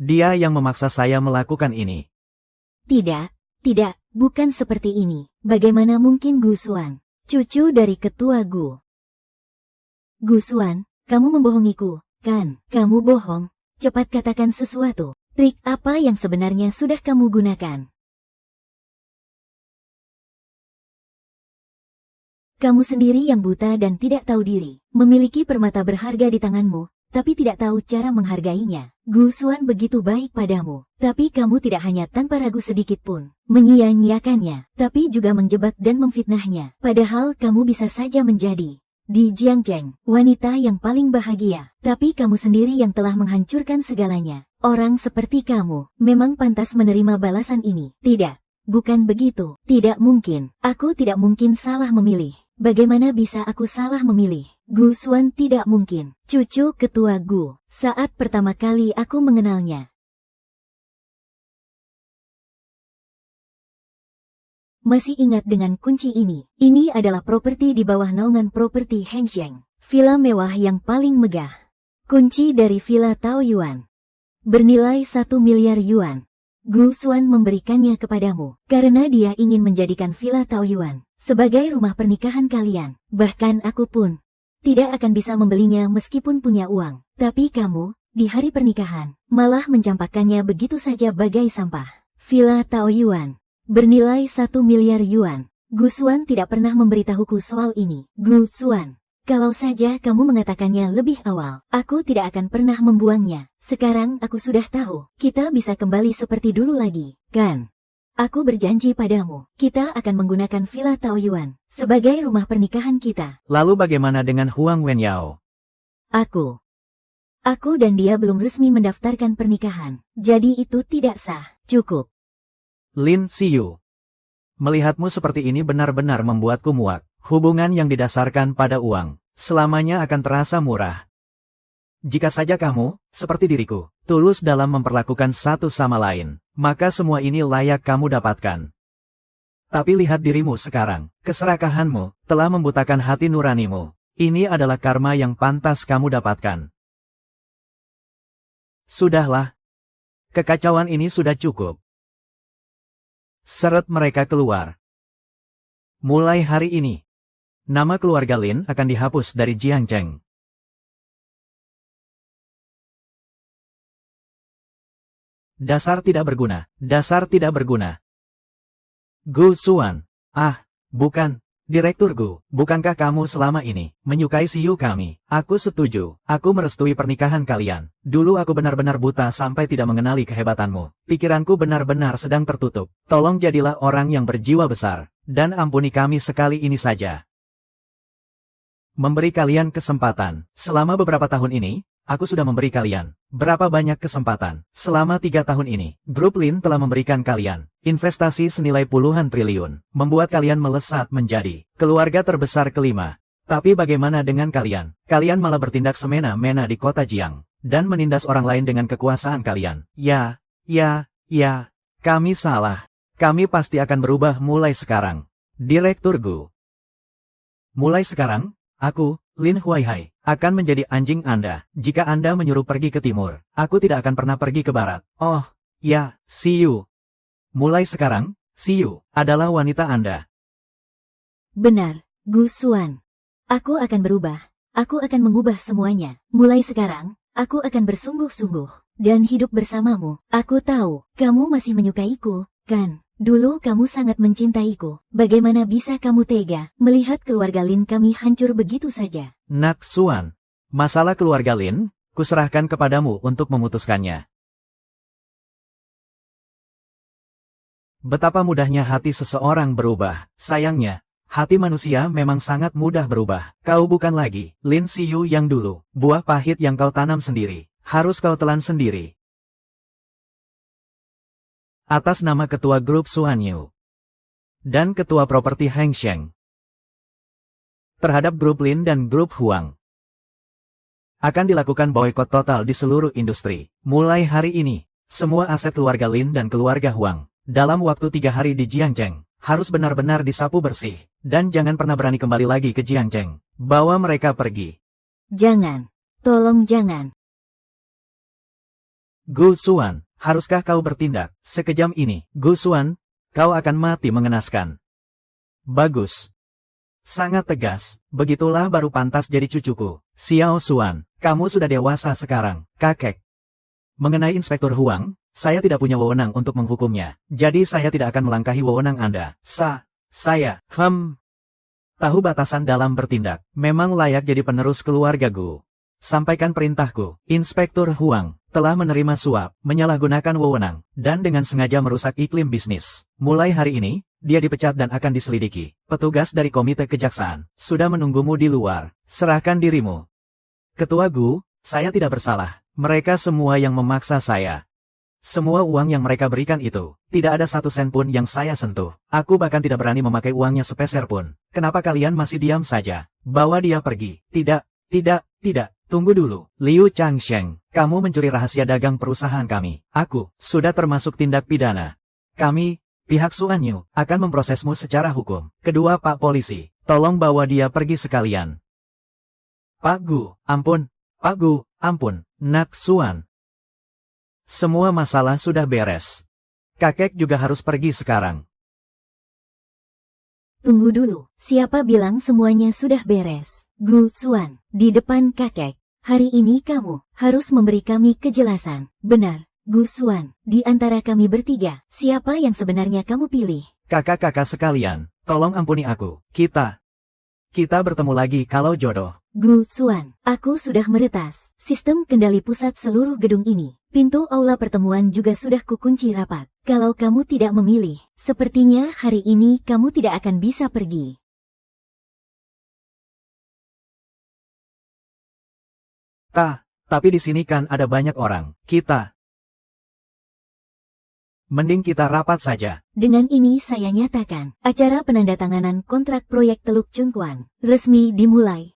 Dia yang memaksa saya melakukan ini. Tidak, bukan seperti ini. Bagaimana mungkin Gu Xuan, cucu dari Ketua Gu? Gu Xuan, kamu membohongiku, kan? Kamu bohong. Cepat katakan sesuatu. Trik apa yang sebenarnya sudah kamu gunakan? Kamu sendiri yang buta dan tidak tahu diri. Memiliki permata berharga di tanganmu, tapi tidak tahu cara menghargainya. Gu Xuan begitu baik padamu, tapi kamu tidak hanya tanpa ragu sedikit pun menyia-nyiakannya, tapi juga menjebak dan memfitnahnya. Padahal kamu bisa saja menjadi di Jiangcheng wanita yang paling bahagia, tapi kamu sendiri yang telah menghancurkan segalanya. Orang seperti kamu memang pantas menerima balasan ini. Tidak, bukan begitu. Tidak mungkin. Aku tidak mungkin salah memilih. Bagaimana bisa aku salah memilih? Gu Xuan tidak mungkin. Cucu Ketua Gu. Saat pertama kali aku mengenalnya. Masih ingat dengan kunci ini. Ini adalah properti di bawah naungan properti Heng Sheng. Villa mewah yang paling megah. Kunci dari Villa Taoyuan. bernilai 1 miliar yuan. Gu Xuan memberikannya kepadamu karena dia ingin menjadikan Villa Taoyuan sebagai rumah pernikahan kalian. Bahkan aku pun tidak akan bisa membelinya meskipun punya uang. Tapi kamu, di hari pernikahan, malah mencampakkannya begitu saja bagai sampah. Villa Taoyuan bernilai 1 miliar yuan. Gu Xuan tidak pernah memberitahuku soal ini. Gu Xuan, kalau saja kamu mengatakannya lebih awal, aku tidak akan pernah membuangnya. Sekarang aku sudah tahu, kita bisa kembali seperti dulu lagi, kan? Aku berjanji padamu, kita akan menggunakan Villa Taoyuan sebagai rumah pernikahan kita. Lalu bagaimana dengan Huang Wenyao? Aku dan dia belum resmi mendaftarkan pernikahan, jadi itu tidak sah. Cukup. Lin Xiyu. Melihatmu seperti ini benar-benar membuatku muak. Hubungan yang didasarkan pada uang, selamanya akan terasa murah. Jika saja kamu, seperti diriku, tulus dalam memperlakukan satu sama lain, maka semua ini layak kamu dapatkan. Tapi lihat dirimu sekarang, keserakahanmu telah membutakan hati nuranimu. Ini adalah karma yang pantas kamu dapatkan. Sudahlah. Kekacauan ini sudah cukup. Seret mereka keluar. Mulai hari ini, nama keluarga Lin akan dihapus dari Jiangcheng. Dasar tidak berguna, dasar tidak berguna. Gu Xuan, bukan, Direktur Gu, bukankah kamu selama ini menyukai Xiyu kami? Aku setuju, aku merestui pernikahan kalian. Dulu aku benar-benar buta sampai tidak mengenali kehebatanmu. Pikiranku benar-benar sedang tertutup. Tolong jadilah orang yang berjiwa besar, dan ampuni kami sekali ini saja. Memberi kalian kesempatan. Selama beberapa tahun ini, aku sudah memberi kalian berapa banyak kesempatan. Selama 3 tahun ini, Grup Lin telah memberikan kalian investasi senilai puluhan triliun, membuat kalian melesat menjadi keluarga terbesar kelima. Tapi bagaimana dengan kalian? Kalian malah bertindak semena-mena di kota Jiang, dan menindas orang lain dengan kekuasaan kalian. Ya, kami salah. Kami pasti akan berubah mulai sekarang. Direktur Gu. Mulai sekarang, aku, Lin Huaihai, akan menjadi anjing Anda. Jika Anda menyuruh pergi ke timur, aku tidak akan pernah pergi ke barat. Oh, ya, Xiyu. Mulai sekarang, Xiyu adalah wanita Anda. Benar, Gu Xuan. Aku akan berubah. Aku akan mengubah semuanya. Mulai sekarang, aku akan bersungguh-sungguh dan hidup bersamamu. Aku tahu, kamu masih menyukaiku, kan? Dulu kamu sangat mencintaiku. Bagaimana bisa kamu tega melihat keluarga Lin kami hancur begitu saja? Nak Xuan, masalah keluarga Lin, kuserahkan kepadamu untuk memutuskannya. Betapa mudahnya hati seseorang berubah. Sayangnya, hati manusia memang sangat mudah berubah. Kau bukan lagi Lin Xiyu yang dulu. Buah pahit yang kau tanam sendiri, harus kau telan sendiri. Atas nama Ketua Grup Xuanyu dan Ketua Properti Heng Sheng terhadap Grup Lin dan Grup Huang, akan dilakukan boikot total di seluruh industri. Mulai hari ini, semua aset keluarga Lin dan keluarga Huang, dalam waktu 3 hari di Jiangcheng, harus benar-benar disapu bersih, dan jangan pernah berani kembali lagi ke Jiangcheng. Bawa mereka pergi. Jangan. Tolong jangan. Gu Xuan, haruskah kau bertindak sekejam ini? Gu Xuan, kau akan mati mengenaskan. Bagus. Sangat tegas, begitulah baru pantas jadi cucuku. Xiao Xuan, kamu sudah dewasa sekarang, kakek. Mengenai Inspektur Huang, saya tidak punya wewenang untuk menghukumnya, jadi saya tidak akan melangkahi wewenang Anda. Saya, tahu batasan dalam bertindak, memang layak jadi penerus keluarga Gu. Sampaikan perintahku, Inspektur Huang telah menerima suap, menyalahgunakan wewenang, dan dengan sengaja merusak iklim bisnis. Mulai hari ini, dia dipecat dan akan diselidiki. Petugas dari Komite Kejaksaan sudah menunggumu di luar. Serahkan dirimu. Ketua Gu, saya tidak bersalah. Mereka semua yang memaksa saya. Semua uang yang mereka berikan itu, tidak ada 1 sen pun yang saya sentuh. Aku bahkan tidak berani memakai uangnya sepeser pun. Kenapa kalian masih diam saja? Bawa dia pergi. Tidak. Tunggu dulu, Liu Changsheng, kamu mencuri rahasia dagang perusahaan kami. Aku sudah termasuk tindak pidana. Kami, pihak Xuanyu, akan memprosesmu secara hukum. Kedua Pak Polisi, tolong bawa dia pergi sekalian. Pak Gu, ampun. Nak Xuan. Semua masalah sudah beres. Kakek juga harus pergi sekarang. Tunggu dulu, siapa bilang semuanya sudah beres? Gu Xuan, di depan kakek. Hari ini kamu harus memberi kami kejelasan. Benar, Gu Xuan, di antara kami bertiga, siapa yang sebenarnya kamu pilih? Kakak-kakak sekalian, tolong ampuni aku. Kita bertemu lagi kalau jodoh. Gu Xuan, aku sudah meretas sistem kendali pusat seluruh gedung ini. Pintu aula pertemuan juga sudah kukunci rapat. Kalau kamu tidak memilih, sepertinya hari ini kamu tidak akan bisa pergi. Tapi di sini kan ada banyak orang. Mending kita rapat saja. Dengan ini saya nyatakan, acara penandatanganan kontrak proyek Teluk Chungkwan resmi dimulai.